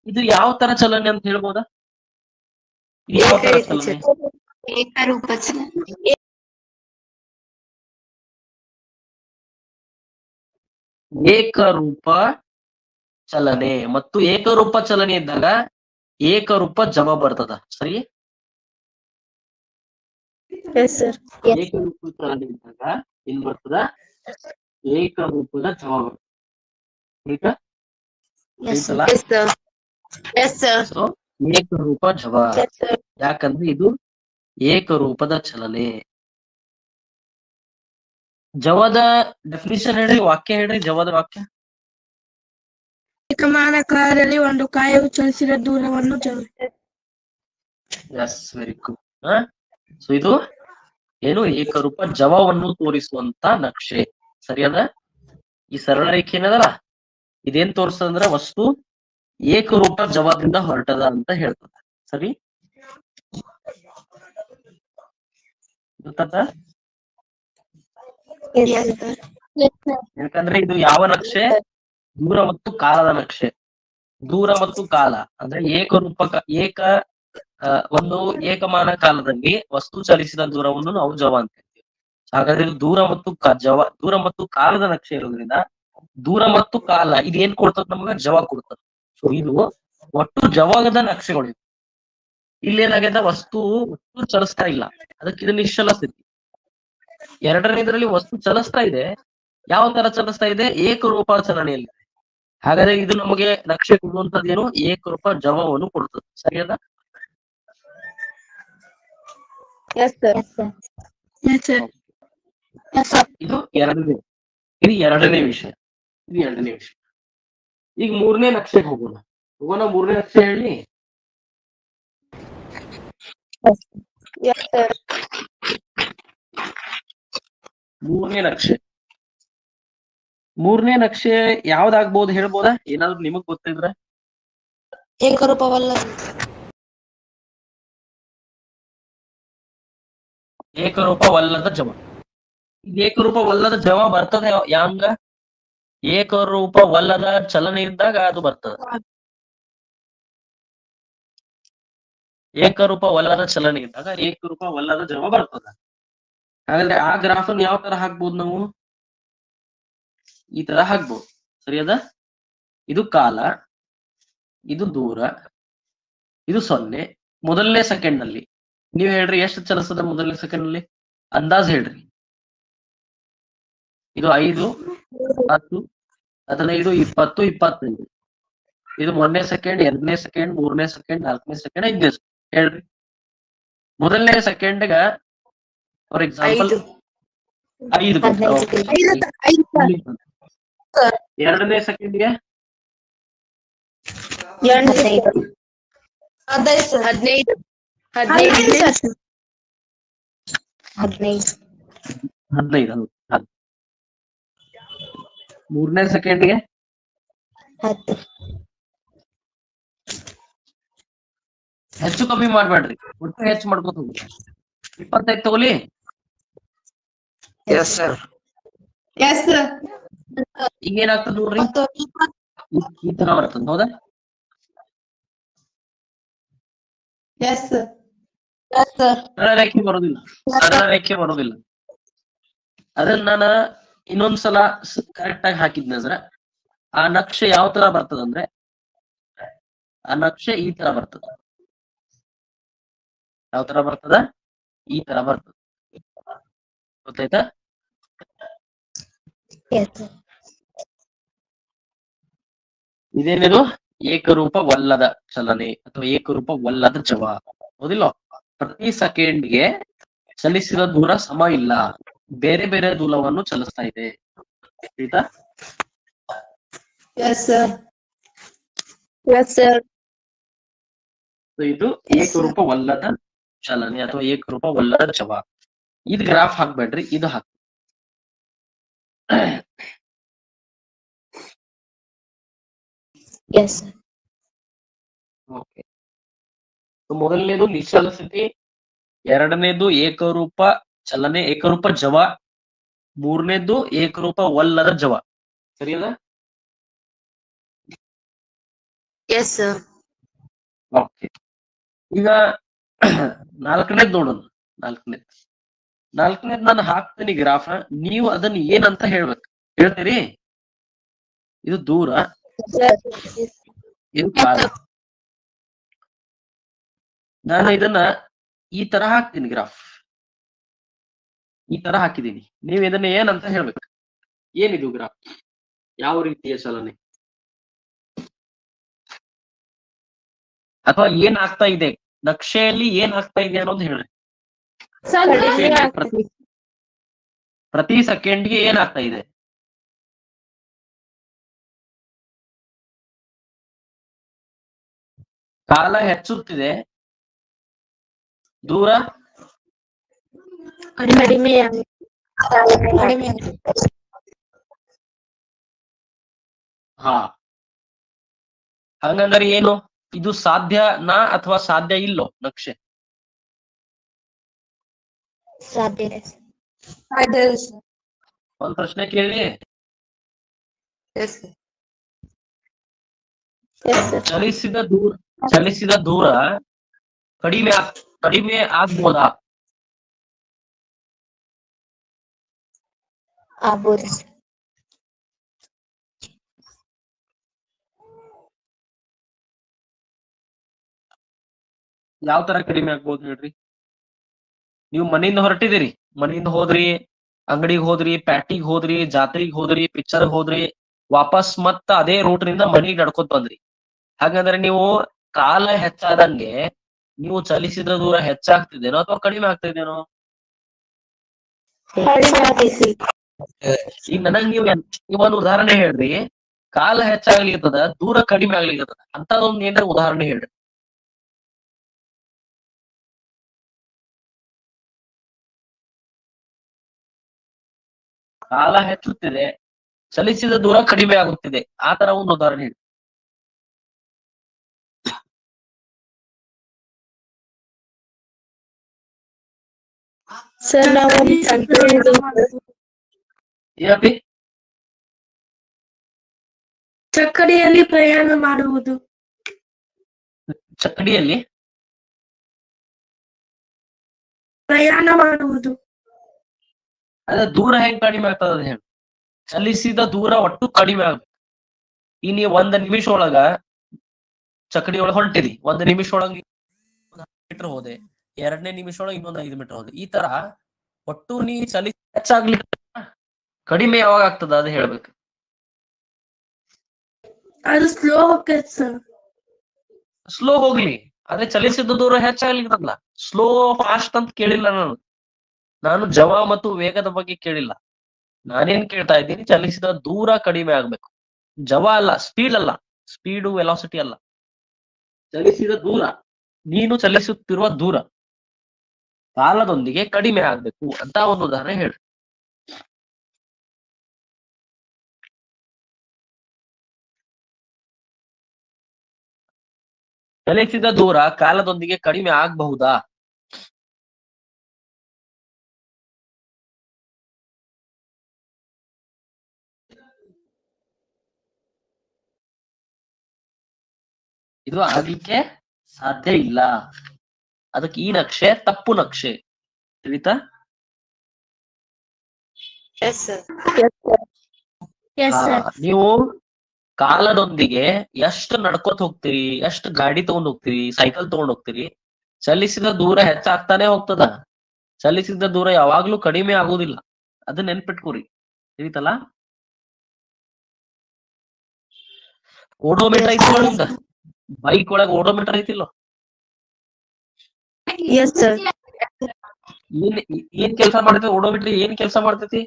Speaker 1: ಇದು ಯಾವ ತರ ಚಲನೆ ಅಂತ ಹೇಳ್ಬೋದಾ? ಯಾವ ತರ ಚಲನೆ?
Speaker 2: ಏಕರೂಪ ಚಲನೆ.
Speaker 1: ಏಕರೂಪ ಚಲನೆ. ಮತ್ತು ಏಕರೂಪ ಚಲನೆ ಇದ್ದಾಗ ಏಕರೂಪ ಜವ ಬರ್ತದ. ಸರಿ? ಏಕರೂಪ ಚಲನೆ ಇದ್ದಾಗ ಏನ್ ಬರ್ತದ? ಏಕರೂಪದ ಜವ ಬರ್ತದ. ಏಕರೂಪ ಜವ, ಯಾಕಂದ್ರೆ ಇದು ಏಕರೂಪದ ಚಲನೆ. ಜವದ ಡೆಫಿನಿಷನ್ ಹೇಳ್ರಿ, ವಾಕ್ಯ ಹೇಳ್ರಿ. ಜವದ ವಾಕ್ಯ:
Speaker 3: ಏಕಮಾನ ಕಾಲದಲ್ಲಿ ಒಂದು ಕಾಯವು ಚಲಿಸಿದ ದೂರವನ್ನು
Speaker 1: ಎಸ್, ವೆರಿ ಗುಡ್. ಸೊ ಇದು ಏನು? ಏಕರೂಪ ಜವವನ್ನು ತೋರಿಸುವಂತ ನಕ್ಷೆ. ಸರಿಯಾದ? ಈ ಸರಳ ರೇಖೆ ಏನದಲ್ಲ, ಇದೇನ್ ತೋರಿಸ್ತದಂದ್ರ ವಸ್ತು ಏಕರೂಪ ಜವದಿಂದ ಹೊರಟದ ಅಂತ ಹೇಳ್ತದ. ಸರಿ? ಗೊತ್ತಾತ? ಯಾಕಂದ್ರೆ ಇದು ಯಾವ ನಕ್ಷೆ? ದೂರ ಮತ್ತು ಕಾಲದ ನಕ್ಷೆ. ದೂರ ಮತ್ತು ಕಾಲ ಅಂದ್ರೆ ಒಂದು ಏಕಮಾನ ಕಾಲದಲ್ಲಿ ವಸ್ತು ಚಲಿಸಿದ ದೂರವನ್ನು ನಾವು ಜವ ಅಂತ ಹೇಳ್ತೀವಿ. ಹಾಗಾದ್ರೆ ದೂರ ಮತ್ತು ಕಾಲದ ನಕ್ಷೆ ಇರೋದ್ರಿಂದ ದೂರ ಮತ್ತು ಕಾಲ ಇದೇನ್ ಕೊಡ್ತದ? ನಮಗ ಜವ ಕೊಡ್ತದ. ಸೊ ಇದು ಒಟ್ಟು ಜವದ ನಕ್ಷೆಗಳು. ಇಲ್ಲೇನಾಗ್ಯದ? ವಸ್ತು ಚಲಿಸ್ತಾ ಇಲ್ಲ, ಅದಕ್ಕೆ ಇದು ನಿಶ್ಚಲ ಸ್ಥಿತಿ. ಎರಡನೇದ್ರಲ್ಲಿ ವಸ್ತು ಚಲಿಸ್ತಾ ಇದೆ. ಯಾವ ತರ ಚಲಿಸ್ತಾ ಇದೆ? ಏಕರೂಪ ಚಲನೆಯಲ್ಲಿ. ಹಾಗಾದ್ರೆ ಇದು ನಮಗೆ ನಕ್ಷೆ ಕೊಡುವಂತದ್ದೇನು? ಏಕರೂಪ ಜವವನ್ನು ಕೊಡ್ತದೆ. ಸರಿಯಾದ? ಇದು ಎರಡನೇ ವಿಷಯ. ಈಗ ಮೂರನೇ ನಕ್ಷೆಗೆ ಹೋಗೋಣ. ಮೂರನೇ ನಕ್ಷೆ ಹೇಳಿ.
Speaker 3: Yes, sir.
Speaker 1: ಮೂರನೇ ನಕ್ಷೆ ಯಾವ್ದಾಗ್ಬೋದು ಹೇಳ್ಬೋದಾ? ಏನಾದ್ರು ನಿಮಗ್ ಗೊತ್ತಿದ್ರ?
Speaker 3: ಏಕರೂಪವಲ್ಲ.
Speaker 1: ಏಕರೂಪವಲ್ಲದ ಜವ. ಏಕರೂಪವಲ್ಲದ ಜವ ಬರ್ತದೆ ಯಾಂಗ? ಏಕರೂಪವಲ್ಲದ ಚಲನೆ ಇದ್ದಾಗ ಅದು ಬರ್ತದ. ಏಕರೂಪವಲ್ಲದ ಚಲನೆ ಇದ್ದಾಗ ಏಕರೂಪವಲ್ಲದ ಜವ ಬರ್ತದ. ಹಾಗಾದ್ರೆ ಆ ಗ್ರಾಫ್ ಅನ್ನು ಯಾವ ತರ ಹಾಕ್ಬೋದು ನಾವು? ಈ ತರ ಹಾಕ್ಬೋದು. ಸರಿ ಅದ? ಇದು ಕಾಲ, ಇದು ದೂರ, ಇದು 0. ಮೊದಲನೇ ಸೆಕೆಂಡ್ ನಲ್ಲಿ ನೀವ್ ಹೇಳ್ರಿ ಎಷ್ಟು ಚಲಿಸ್ತದ ಮೊದಲನೇ ಸೆಕೆಂಡ್ ನಲ್ಲಿ? ಅಂದಾಜ್ ಹೇಳ್ರಿ. ಇದು 5, 10, 15, 20, 25. ಇದು 1ನೇ ಸೆಕೆಂಡ್, 2ನೇ ಸೆಕೆಂಡ್, 3ನೇ ಸೆಕೆಂಡ್, 4ನೇ ಸೆಕೆಂಡ್, 5ನೇ ಸೆಕೆಂಡ್. ಹೇಳ್ರಿ. ಮೊದಲನೇ ಸೆಕೆಂಡ್ಗ ಫಾರ್ ಎಕ್ಸಾಂಪಲ್ 5 ಎರಡನೇ ಸೆಕೆಂಡ್ಗೆ 15. ಮೂರನೇ ಸೆಕೆಂಡ್ಗೆ
Speaker 3: 10.
Speaker 1: ಹೆಚ್ಚು ಕಮ್ಮಿ ಮಾಡ್ಬೇಡ್ರಿ, ಒಟ್ಟು ಹೆಚ್ಚು ಮಾಡ್ಕೊತ ಹೋಗ್ರಿ. 25 ತಗೊಲಿ.
Speaker 2: Yes sir.
Speaker 1: ಈಗ ಏನಾಗ್ತದ ನೋಡ್ರಿ, ಈ ತರ ಬರ್ತದ. ಹೌದಾ? ಸರಳ ರೇಖೆ ಬರೋದಿಲ್ಲ. ಅದನ್ನ ನಾನು ಇನ್ನೊಂದ್ಸಲ ಕರೆಕ್ಟ್ ಆಗಿ ಹಾಕಿದ್ನ ಸರ. ಆ ನಕ್ಷೆ ಯಾವ ತರ ಬರ್ತದಂದ್ರೆ, ಆ ನಕ್ಷೆ ಈ ತರ ಬರ್ತದ. ಯಾವ ತರ ಬರ್ತದ? ಈ ತರ ಬರ್ತದ. ಗೊತ್ತಾಯ್ತಾ? ಇದೇನಿದು? ಏಕರೂಪವಲ್ಲದ ಚಲನೆ ಅಥವಾ ಏಕರೂಪವಲ್ಲದ ಜವ. ಹೌದಿಲ್ಲ? ಪ್ರತಿ ಸೆಕೆಂಡ್ಗೆ ಚಲಿಸಿದ ದೂರ ಸಮ ಇಲ್ಲ, ಬೇರೆ ಬೇರೆ ದೂರವನ್ನು ಚಲಿಸ್ತಾ ಇದೆ. ಆಯ್ತಾ? ಇದು ಏಕರೂಪವಲ್ಲದ ಚಲನೆ ಅಥವಾ ಏಕರೂಪವಲ್ಲದ ಜವ. ಇದು ಗ್ರಾಫ್ ಹಾಕ್ಬೇಡ್ರಿ, ಇದು ಹಾಕಿ. ಓಕೆ. ಮೊದಲನೇದು ನಿಶ್ಚಲ ಸ್ಥಿತಿ, ಎರಡನೇದು ಏಕರೂಪ ಚಲನೆ, ಏಕರೂಪ ಜವ, ಮೂರನೇದು ಏಕರೂಪವಲ್ಲದ ಜವ. ಸರಿಯಲ್ಲ? ಓಕೆ. ಈಗ ನಾಲ್ಕನೇದ್ ನೋಡೋಣ. ನಾಲ್ಕನೇದ್ ನಾನು ಹಾಕ್ತೀನಿ ಗ್ರಾಫ್. ನೀವು ಅದನ್ನ ಏನಂತ ಹೇಳ್ಬೇಕು, ಹೇಳ್ತೀರಿ? ಇದು ದೂರ, ಇದು ಕಾಲ. ನಾನು ಇದನ್ನ ಈ ತರ ಹಾಕ್ತೀನಿ ಗ್ರಾಫ್. ಈ ತರ ಹಾಕಿದೀನಿ. ನೀವು ಇದನ್ನ ಏನಂತ ಹೇಳ್ಬೇಕು. ಏನಿದು ಗ್ರಾಫ್? ಯಾವ ರೀತಿಯ ಚಲನೆ ಅಥವಾ ಏನ್ ಆಗ್ತಾ ಇದೆ ನಕ್ಷೆಯಲ್ಲಿ, ಏನ್ ಆಗ್ತಾ ಇದೆ ಅನ್ನೋದು ಹೇಳ್ರಿ. ಪ್ರತಿ ಸೆಕೆಂಡ್ಗೆ ಏನಾಗ್ತಾ ಇದೆ? ಕಾಲ ಹೆಚ್ಚುತ್ತಿದೆ, ದೂರ
Speaker 3: ಕಡಿಮೆ.
Speaker 1: ಹಾ. ಹಂಗಂದ್ರೆ ಏನು? ಇದು ಸಾಧ್ಯನಾ ಅಥವಾ ಸಾಧ್ಯ ಇಲ್ಲೋ ನಕ್ಷೆ? ಒಂದ್ ಪ್ರಶ್ನೆ ಕೇಳಿ. ಚಲಿಸಿದ ದೂರ ಕಡಿಮೆ ಆಗ್ಬೋದಾ? ಯಾವ ತರ ಕಡಿಮೆ ಆಗ್ಬೋದು ಹೇಳ್ರಿ? ನೀವು ಮನೆಯಿಂದ ಹೊರಟಿದ್ದೀರಿ, ಮನೆಯಿಂದ ಹೋದ್ರಿ, ಅಂಗಡಿಗೆ ಹೋದ್ರಿ, ಪ್ಯಾಟಿಗೆ ಹೋದ್ರಿ, ಜಾತ್ರೆಗೆ ಹೋದ್ರಿ, ಪಿಕ್ಚರ್ ಹೋದ್ರಿ, ವಾಪಸ್ ಮತ್ತ ಅದೇ ರೂಟ್ ನಿಂದ ಮನೆಗೆ ನಡ್ಕೊತ ಬಂದ್ರಿ. ಹಾಗಂದ್ರೆ ನೀವು ಕಾಲ ಹೆಚ್ಚಾದಂಗೆ ನೀವು ಚಲಿಸಿದ ದೂರ ಹೆಚ್ಚಾಗ್ತಿದೇನೋ ಅಥವಾ ಕಡಿಮೆ ಆಗ್ತಿದೇನೋ?
Speaker 3: ಕಡಿಮೆ ಆಗೈತಿ.
Speaker 1: ಈಗ ನನಗ್ ನೀವ್ ಒಂದ್ ಉದಾಹರಣೆ ಹೇಳ್ರಿ. ಕಾಲ ಹೆಚ್ಚಾಗ್ಲಿರ್ತದ, ದೂರ ಕಡಿಮೆ ಆಗ್ಲಿರ್ತದ, ಅಂತದೊಂದ್ ಏನ್ರ ಉದಾಹರಣೆ ಹೇಳ್ರಿ. ಕಾಲ ಹೆಚ್ಚುತ್ತಿದೆ, ಚಲಿಸಿದ ದೂರ ಕಡಿಮೆ ಆಗುತ್ತಿದೆ, ಆ ತರ ಒಂದು ಉದಾಹರಣೆ ಹೇಳಿ.
Speaker 3: ಸರ್ ನಾವು
Speaker 1: ಏನಪ್ಪಿ?
Speaker 3: ಚಕ್ಕಡಿಯಲ್ಲಿ ಪ್ರಯಾಣ ಮಾಡುವುದು.
Speaker 1: ಚಕ್ಕಡಿಯಲ್ಲಿ
Speaker 3: ಪ್ರಯಾಣ ಮಾಡುವುದು.
Speaker 1: ಅದ ದೂರ ಹೆಂಗ್ ಕಡಿಮೆ ಆಗ್ತದ ಅದ್ ಹೇಳಿ. ಚಲಿಸಿದ ದೂರ ಒಟ್ಟು ಕಡಿಮೆ ಆಗ್ಬೇಕು. ಈ ನೀವ್ 1 ನಿಮಿಷ ಒಳಗ ಚಕ್ಕಡಿ ಒಳಗ ಹೊಂಟಿರಿ, 1 ನಿಮಿಷ ಒಳಗ ಮೀಟರ್ ಹೋದೆ, 2ನೇ ನಿಮಿಷ ಒಳಗ ಇನ್ನೊಂದ್ 5 ಮೀಟರ್ ಹೋದೆ. ಈ ತರ ಒಟ್ಟು ನೀ ಹೆಚ್ಚಾಗ್ಲಿ ಕಡಿಮೆ ಯಾವಾಗ ಆಗ್ತದ ಅದ್ ಹೇಳ್ಬೇಕು.
Speaker 3: ಅದು ಸ್ಲೋ ಹೋಗ್ತೈತೆ ಸರ್.
Speaker 1: ಸ್ಲೋ ಹೋಗ್ಲಿ, ಆದ್ರೆ ಚಲಿಸಿದ ದೂರ ಹೆಚ್ಚಾಗ್ಲಿಕ್ಕಲ್ಲ. ಸ್ಲೋ ಫಾಸ್ಟ್ ಅಂತ ಕೇಳಿಲ್ಲ ನಾನು ಜವ ಮತ್ತು ವೇಗದ ಬಗ್ಗೆ ಕೇಳಿಲ್ಲ. ನಾನೇನ್ ಕೇಳ್ತಾ ಇದ್ದೀನಿ, ಚಲಿಸಿದ ದೂರ ಕಡಿಮೆ ಆಗ್ಬೇಕು. ಜವ ಅಲ್ಲ, ಸ್ಪೀಡ್ ಅಲ್ಲ, ಸ್ಪೀಡು ವೆಲಾಸಿಟಿ ಅಲ್ಲ, ಚಲಿಸಿದ ದೂರ, ನೀನು ಚಲಿಸುತ್ತಿರುವ ದೂರ ಕಾಲದೊಂದಿಗೆ ಕಡಿಮೆ ಆಗ್ಬೇಕು ಅಂತ ಒಂದು ಉದಾಹರಣೆ ಹೇಳಿ. ಚಲಿಸಿದ ದೂರ ಕಾಲದೊಂದಿಗೆ ಕಡಿಮೆ ಆಗಬಹುದಾ? ಇದು ಆಗ್ಲಿಕ್ಕೆ ಸಾಧ್ಯ ಇಲ್ಲ. ಅದಕ್ಕೆ ಈ ನಕ್ಷೆ ತಪ್ಪು ನಕ್ಷೆ. ತಿಳಿತಾ? ನೀವು ಕಾಲದೊಂದಿಗೆ ಎಷ್ಟು ನಡ್ಕೋತ ಹೋಗ್ತೀರಿ, ಎಷ್ಟು ಗಾಡಿ ತಗೊಂಡ್ ಹೋಗ್ತೀರಿ, ಸೈಕಲ್ ತಗೊಂಡ್ ಹೋಗ್ತೀರಿ, ಚಲಿಸಿದ ದೂರ ಹೆಚ್ಚಾಗ್ತಾನೆ ಹೋಗ್ತದ. ಚಲಿಸಿದ ದೂರ ಯಾವಾಗ್ಲೂ ಕಡಿಮೆ ಆಗುದಿಲ್ಲ. ಅದನ್ನ ನೆನ್ಪಿಟ್ಕೋರಿ. ತಿಳಿತಲ್ಲ? ಓಡೋಮೀಟರ್ ಐತಿಲ್ಲ ನಿಮ್ದ? ಬೈಕ್ ಒಳಗ ಓಡೋಮೀಟರ್ ಐತಿಲ್ಲ? ಏನ್ ಕೆಲಸ ಮಾಡ್ತೈತಿ ಓಡೋಮೀಟರ್? ಏನ್ ಕೆಲಸ ಮಾಡ್ತೈತಿ?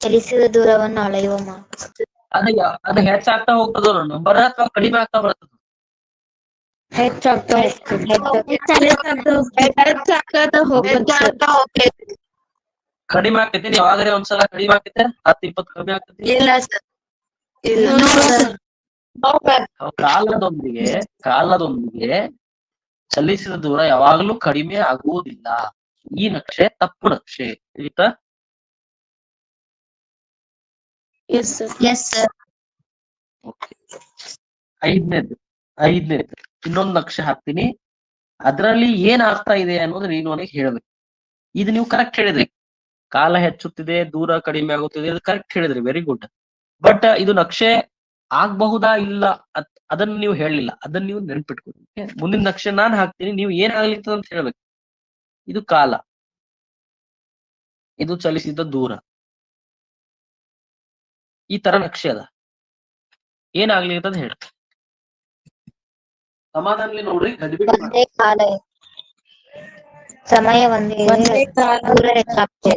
Speaker 3: ಚಲಿಸಿದ ದೂರವನ್ನು ಅಳೆಯುವ
Speaker 1: ಅದ ಹೆಚ್ಚಾಗ್ತಾ ಹೋಗ್ತದ, ನಂಬರ್ ಅಥವಾ ಕಡಿಮೆ ಆಗ್ತಾ ಬರ್ತದ?
Speaker 3: ಹೆಚ್ಚಾಗ್ತಾ
Speaker 1: ಕಡಿಮೆ ಆಗ್ತೈತಿ. ಯಾವಾಗಲೇ ಒಂದ್ಸಲ ಕಡಿಮೆ ಆಗ್ತೈತೆ? 10-20 ಕಡಿಮೆ ಆಗ್ತೈತಿ? ಕಾಲದೊಂದಿಗೆ ಚಲಿಸಿದ ದೂರ ಯಾವಾಗ್ಲೂ ಕಡಿಮೆ ಆಗುವುದಿಲ್ಲ. ಈ ನಕ್ಷೆ ತಪ್ಪು ನಕ್ಷೆ. ಆಯ್ತಾ? ಐದನೇದು ಇನ್ನೊಂದು ನಕ್ಷೆ ಹಾಕ್ತೀನಿ. ಅದ್ರಲ್ಲಿ ಏನ್ ಆಗ್ತಾ ಇದೆ ಅನ್ನೋದು ನೀನು ನನಗೆ ಹೇಳ್ಬೇಕು. ಇದು ನೀವು ಕರೆಕ್ಟ್ ಹೇಳಿದ್ರಿ, ಕಾಲ ಹೆಚ್ಚುತ್ತಿದೆ, ದೂರ ಕಡಿಮೆ ಆಗುತ್ತಿದೆ, ಇದು ಕರೆಕ್ಟ್ ಹೇಳಿದ್ರಿ, ವೆರಿ ಗುಡ್. ಬಟ್ ಇದು ನಕ್ಷೆ ಆಗ್ಬಹುದಾ ಇಲ್ಲ ಅದನ್ನ ನೀವು ಹೇಳಲಿಲ್ಲ. ಅದನ್ನ ನೀವು ನೆನ್ಪಿಟ್ಕೊಳ್ಳಿ. ಮುಂದಿನ ನಕ್ಷೆ ನಾನ್ ಹಾಕ್ತೀನಿ, ನೀವು ಏನ್ ಆಗ್ಲಿರ್ತದ ಅಂತ ಹೇಳ್ಬೇಕು. ಇದು ಕಾಲ, ಇದು ಚಲಿಸಿದ ದೂರ, ಈ ತರ ನಕ್ಷೆ ಅದ. ಏನಾಗ್ಲಿರ್ತದ ಹೇಳಿ. ಸಮಾಧಾನಲಿ ನೋಡ್ರಿ,
Speaker 3: ಒಂದೇ ಕಾಲ, ಸಮಯ ಒಂದೇ, ದೂರ ಹೆಚ್ಚಾಗ್ತದೆ.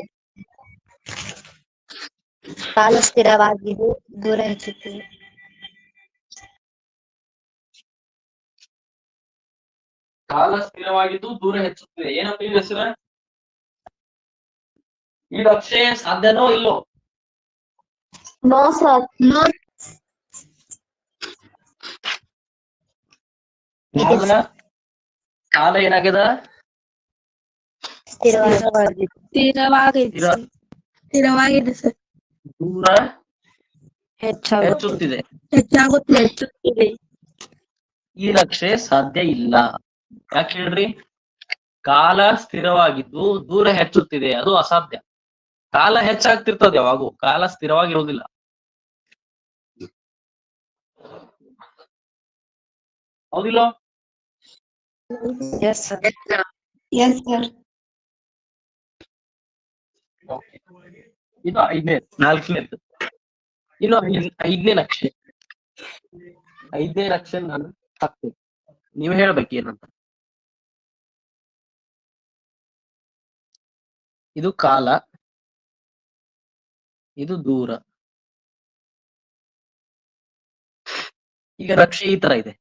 Speaker 3: ಕಾಲ ಸ್ಥಿರವಾಗಿದ್ದು ದೂರ ಹೆಚ್ಚುತ್ತದೆ.
Speaker 1: ಕಾಲ ಸ್ಥಿರವಾಗಿದ್ದು ದೂರ ಹೆಚ್ಚುತ್ತದೆ. ಏನಪ್ಪ ಈ ಹೆಸರ? ಈ ನಕ್ಷೆ ಸಾಧ್ಯನೋ ಇಲ್ಲೋ?
Speaker 3: No sir, no.
Speaker 1: ಕಾಲ ಏನಾಗ್ಯದ?
Speaker 3: ಸ್ಥಿರವಾಗಿದೆ ಸರ್.
Speaker 1: ದೂರ ಹೆಚ್ಚುತ್ತಿದೆ. ಈ ನಕ್ಷೆ ಸಾಧ್ಯ ಇಲ್ಲ. ಯಾಕೆ ಹೇಳ್ರಿ? ಕಾಲ ಸ್ಥಿರವಾಗಿದ್ದು ದೂರ ಹೆಚ್ಚುತ್ತಿದೆ, ಅದು ಅಸಾಧ್ಯ. ಕಾಲ ಹೆಚ್ಚಾಗ್ತಿರ್ತದೆ ಯಾವಾಗೂ, ಕಾಲ ಸ್ಥಿರವಾಗಿರುವುದಿಲ್ಲ. ಹೌದಿಲ್ಲ? ಇದು 5ನೇ, 4ನೇದು. ಇನ್ನು 5ನೇ ನಕ್ಷೆ. 5ನೇ ನಕ್ಷೆ ನಾನು ಹಾಕ್ತೀನಿ, ನೀವು ಹೇಳ್ಬೇಕು ಏನಂತ. ಇದು ಕಾಲ, ಇದು ದೂರ. ಈಗ ನಕ್ಷೆ ಈ ತರ ಇದೆ.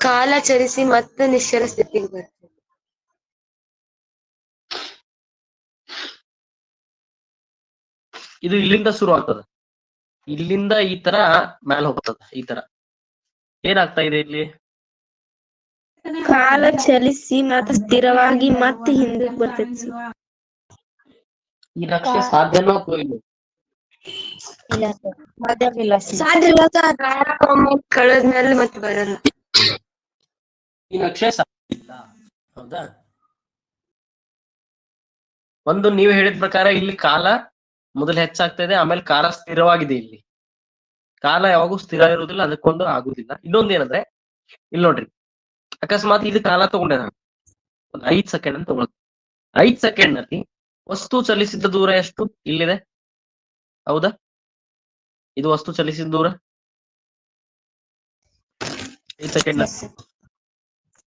Speaker 4: ಕಾಲ ಚಲಿಸಿ ಮತ್ತೆ ನಿಶ್ಚಲ ಸ್ಥಿತಿಗೆ ಬರ್ತದೆ.
Speaker 1: ಇದು ಇಲ್ಲಿಂದ ಶುರು ಆಗ್ತದ, ಇಲ್ಲಿಂದ ಈ ತರ ಮೇಲೆ ಹೋಗ್ತದ. ಈ ತರ ಏನಾಗ್ತಾ ಇದೆ ಇಲ್ಲಿ?
Speaker 3: ಕಾಲ ಚಲಿಸಿ ಮತ್ತೆ ಸ್ಥಿರವಾಗಿ ಮತ್ತೆ ಹಿಂದಕ್ಕೆ ಬರ್ತೈತಿ ಸರ್.
Speaker 1: ಈ ನಕ್ಷೆ ಸಾಧ್ಯನೋ ಅಥವಾ ಇಲ್ವೋ?
Speaker 3: ಇಲ್ಲ ಸರ್, ಸಾಧ್ಯವಿಲ್ಲ ಸರ್.
Speaker 2: ಸಾಧ್ಯ ಇಲ್ಲ ಸರ್.
Speaker 4: ಕಳೆದ್ಮೇಲೆ ಮತ್ತೆ ಬರಲ್ಲ.
Speaker 1: ಈ ನಕ್ಷೆ ಸಾಧ್ಯ ಇಲ್ಲ, ಹೌದಾ? ಒಂದು ನೀವು ಹೇಳಿದ ಪ್ರಕಾರ ಇಲ್ಲಿ ಕಾಲ ಮೊದಲು ಹೆಚ್ಚಾಗ್ತಾ ಇದೆ, ಆಮೇಲೆ ಕಾಲ ಸ್ಥಿರವಾಗಿದೆ. ಇಲ್ಲಿ ಕಾಲ ಯಾವಾಗೂ ಸ್ಥಿರ ಇರುವುದಿಲ್ಲ, ಅದಕ್ಕೊಂದು ಆಗುದಿಲ್ಲ. ಇನ್ನೊಂದು ಏನಂದ್ರೆ ಇಲ್ಲಿ ನೋಡ್ರಿ, ಅಕಸ್ಮಾತ್ ಇದು ಕಾಲ ತಗೊಂಡೆ ನಾನು ಒಂದು 5 ಸೆಕೆಂಡ್ ಅಂತ ತಗೊಳ್ತೀನಿ. 5 ಸೆಕೆಂಡ್ ನಲ್ಲಿ ವಸ್ತು ಚಲಿಸಿದ ದೂರ ಎಷ್ಟು? ಇಲ್ಲಿದೆ, ಹೌದಾ? ಇದು ವಸ್ತು ಚಲಿಸಿದ ದೂರ 5 ಸೆಕೆಂಡ್.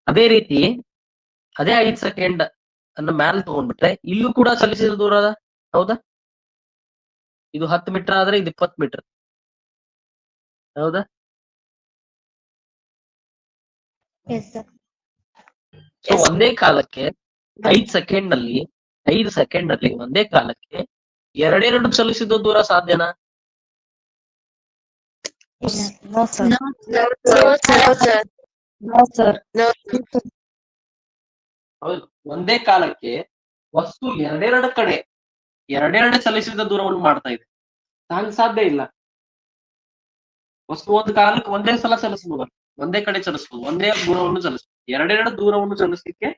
Speaker 1: ಅದೇ ರೀತಿ ಅದೇ 5 ಸೆಕೆಂಡ್ ಅನ್ನ ಮ್ಯಾಲ್ ತಗೊಂಡ್ಬಿಟ್ರೆ ಇಲ್ಲೂ ಕೂಡ ಚಲಿಸಿದ ದೂರ ಅದ, ಹೌದಾ? ಇದು 10 ಮೀಟರ್ ಆದ್ರೆ ಇದು 20 ಮೀಟರ್, ಹೌದಾ?
Speaker 3: Yes, sir.
Speaker 1: ಸೊ ಒಂದೇ ಕಾಲಕ್ಕೆ 5 ಸೆಕೆಂಡ್ ನಲ್ಲಿ 5 ಸೆಕೆಂಡ್ ಅಲ್ಲಿ ಒಂದೇ ಕಾಲಕ್ಕೆ ಎರಡೆರಡು ಚಲಿಸಿದ ದೂರ ಸಾಧ್ಯನಾ?
Speaker 3: ಇಲ್ಲ. No, sir.
Speaker 2: No.
Speaker 3: No, sir.
Speaker 1: ಹೌದು, ಒಂದೇ ಕಾಲಕ್ಕೆ ವಸ್ತು ಎರಡೆರಡು ಕಡೆ ಎರಡೆರಡು ಚಲಿಸಿದ ದೂರವನ್ನು ಮಾಡ್ತಾ ಇದೆ. ಹಾಗೆ ಸಾಧ್ಯ ಇಲ್ಲ. ವಸ್ತು ಒಂದು ಕಾಲಕ್ಕೆ ಒಂದೇ ಸಲ ಚಲಿಸಬಹುದು, ಒಂದೇ ಕಡೆ ಚಲಿಸಬಹುದು, ಒಂದೇ ದೂರವನ್ನು ಚಲಿಸಬಹುದು. ಎರಡೆರಡು ದೂರವನ್ನು ಚಲಿಸಲಿಕ್ಕೆ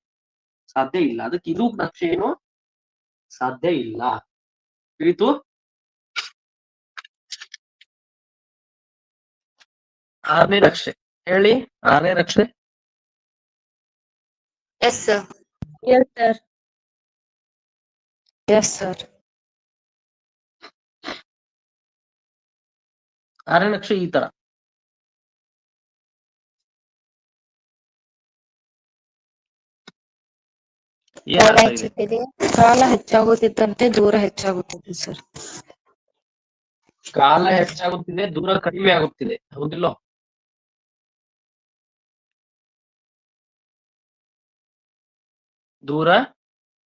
Speaker 1: ಸಾಧ್ಯ ಇಲ್ಲ. ಅದಕ್ಕೆ ಇದು ನಕ್ಷೆ ಏನು ಸಾಧ್ಯ ಇಲ್ಲ. ತಿಳಿತು? 6ನೇ ನಕ್ಷೆ ಹೇಳಿ. 6ನೇ ನಕ್ಷೆ
Speaker 4: yes sir.
Speaker 3: Yes, sir. Yes, sir.
Speaker 1: 6ನೇ ನಕ್ಷೆ ಈ ತರ. ಏನ್ ಅರ್ಥ ಇದೆ?
Speaker 4: ಕಾಲ ಹೆಚ್ಚಾಗುತ್ತಿದ್ದಂತೆ ದೂರ ಹೆಚ್ಚಾಗುತ್ತಿದೆ ಸರ್.
Speaker 1: ಕಾಲ ಹೆಚ್ಚಾಗುತ್ತಿದೆ, ದೂರ ಕಡಿಮೆ ಆಗುತ್ತಿದೆ, ಹೌದಿಲ್ಲೋ? ದೂರ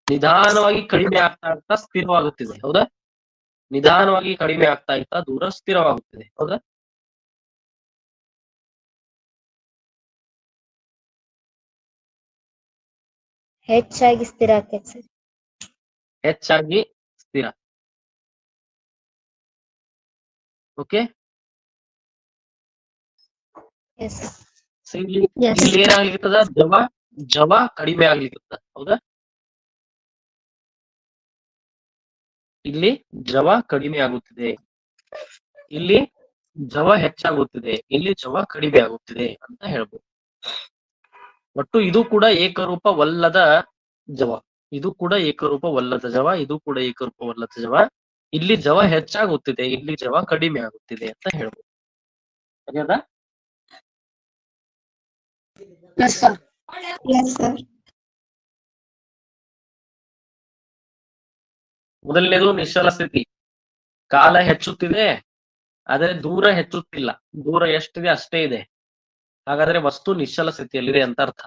Speaker 1: ನಿಧಾನವಾಗಿ ಕಡಿಮೆ ಆಗ್ತಾ ಆಗ್ತಾ ಸ್ಥಿರವಾಗುತ್ತಿದೆ, ಹೌದಾ? ನಿಧಾನವಾಗಿ ಕಡಿಮೆ ಆಗ್ತಾ ಇತ್ತಾ ದೂರ ಸ್ಥಿರವಾಗುತ್ತಿದೆ, ಹೌದಾ?
Speaker 3: ಹೆಚ್ಚಾಗಿ ಸ್ಥಿರ ಆಗ್ತೈತಿ ಸರ್.
Speaker 1: ಹೆಚ್ಚಾಗಿ ಸ್ಥಿರ. Okay,
Speaker 3: Yes, sir.
Speaker 1: ಇಲ್ಲಿ
Speaker 3: Yes.
Speaker 1: ಇಲ್ಲಿ ಏನಾಗ್ಲಿಕ್ಕದ? ಜವ ಕಡಿಮೆ ಆಗ್ಲಿಕ್ಕದ, ಹೌದಾ? ಇಲ್ಲಿ ಜವ ಕಡಿಮೆ ಆಗುತ್ತಿದೆ, ಇಲ್ಲಿ ಜವ ಹೆಚ್ಚಾಗುತ್ತಿದೆ, ಇಲ್ಲಿ ಜವ ಕಡಿಮೆ ಆಗುತ್ತಿದೆ ಅಂತ ಹೇಳ್ಬೋದು. ಒಟ್ಟು ಇದು ಕೂಡ ಏಕರೂಪವಲ್ಲದ ಜವ, ಇದು ಕೂಡ ಏಕರೂಪವಲ್ಲದ ಜವ, ಇದು ಕೂಡ ಏಕರೂಪವಲ್ಲದ ಜವ. ಇಲ್ಲಿ ಜವ ಹೆಚ್ಚಾಗುತ್ತಿದೆ, ಇಲ್ಲಿ ಜವ ಕಡಿಮೆ ಆಗುತ್ತಿದೆ ಅಂತ ಹೇಳ್ಬೋದು. ಸರಿಯಾದ?
Speaker 2: Yes, sir.
Speaker 3: Yes, sir.
Speaker 1: ಮೊದಲನೇದು ನಿಶ್ಚಲ ಸ್ಥಿತಿ. ಕಾಲ ಹೆಚ್ಚುತ್ತಿದೆ ಆದರೆ ದೂರ ಹೆಚ್ಚುತ್ತಿಲ್ಲ, ದೂರ ಎಷ್ಟಿದೆ ಅಷ್ಟೇ ಇದೆ. ಹಾಗಾದ್ರೆ ವಸ್ತು ನಿಶ್ಚಲ ಸ್ಥಿತಿಯಲ್ಲಿದೆ ಅಂತ ಅರ್ಥ.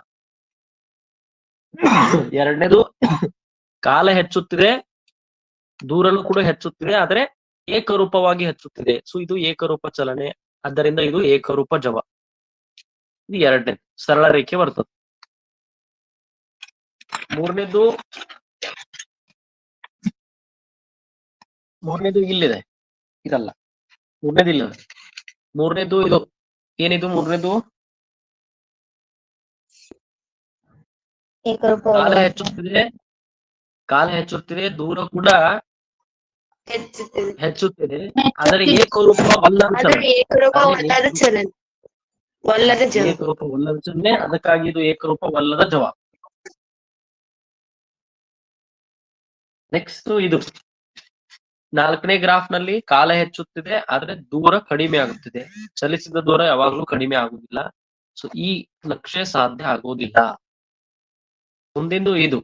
Speaker 1: ಎರಡನೇದು ಕಾಲ ಹೆಚ್ಚುತ್ತಿದೆ, ದೂರನು ಕೂಡ ಹೆಚ್ಚುತ್ತಿದೆ, ಆದ್ರೆ ಏಕರೂಪವಾಗಿ ಹೆಚ್ಚುತ್ತಿದೆ. ಸೊ ಇದು ಏಕರೂಪ ಚಲನೆ, ಆದ್ದರಿಂದ ಇದು ಏಕರೂಪ ಜವ. ಇದು ಎರಡನೇ ಸರಳ ರೇಖೆ ಬರ್ತದೆ. ಮೂರನೇದು ಇಲ್ಲಿದೆ, ಇದಲ್ಲ. ಮೂರನೇದು ಇಲ್ಲಿದೆ. ಮೂರನೇದು ಇದು ಏನಿದು? ಮೂರನೇದು ಕಾಲ ಹೆಚ್ಚುತ್ತಿದೆ, ದೂರ ಕೂಡ ಹೆಚ್ಚುತ್ತಿದೆ, ಆದರೆ ಏಕರೂಪವಲ್ಲದ ಚಲನೆ.
Speaker 4: ಏಕರೂಪವಲ್ಲದ ಚಲನೆ, ಒಲ್ಲದ ಜವ.
Speaker 1: ಏಕರೂಪವಲ್ಲದ ಚಲನೆ, ಅದಕ್ಕಾಗಿ ಇದು ಏಕರೂಪವಲ್ಲದ ಜವ. ನೆಕ್ಸ್ಟ್ ಇದು 4ನೇ ಗ್ರಾಫ್ ನಲ್ಲಿ ಕಾಲ ಹೆಚ್ಚುತ್ತಿದೆ ಆದ್ರೆ ದೂರ ಕಡಿಮೆ ಆಗುತ್ತಿದೆ. ಚಲಿಸಿದ ದೂರ ಯಾವಾಗ್ಲೂ ಕಡಿಮೆ ಆಗುದಿಲ್ಲ. ಸೊ ಈ ನಕ್ಷೆ ಸಾಧ್ಯ ಆಗೋದಿಲ್ಲ. ಮುಂದಿಂದು ಇದು,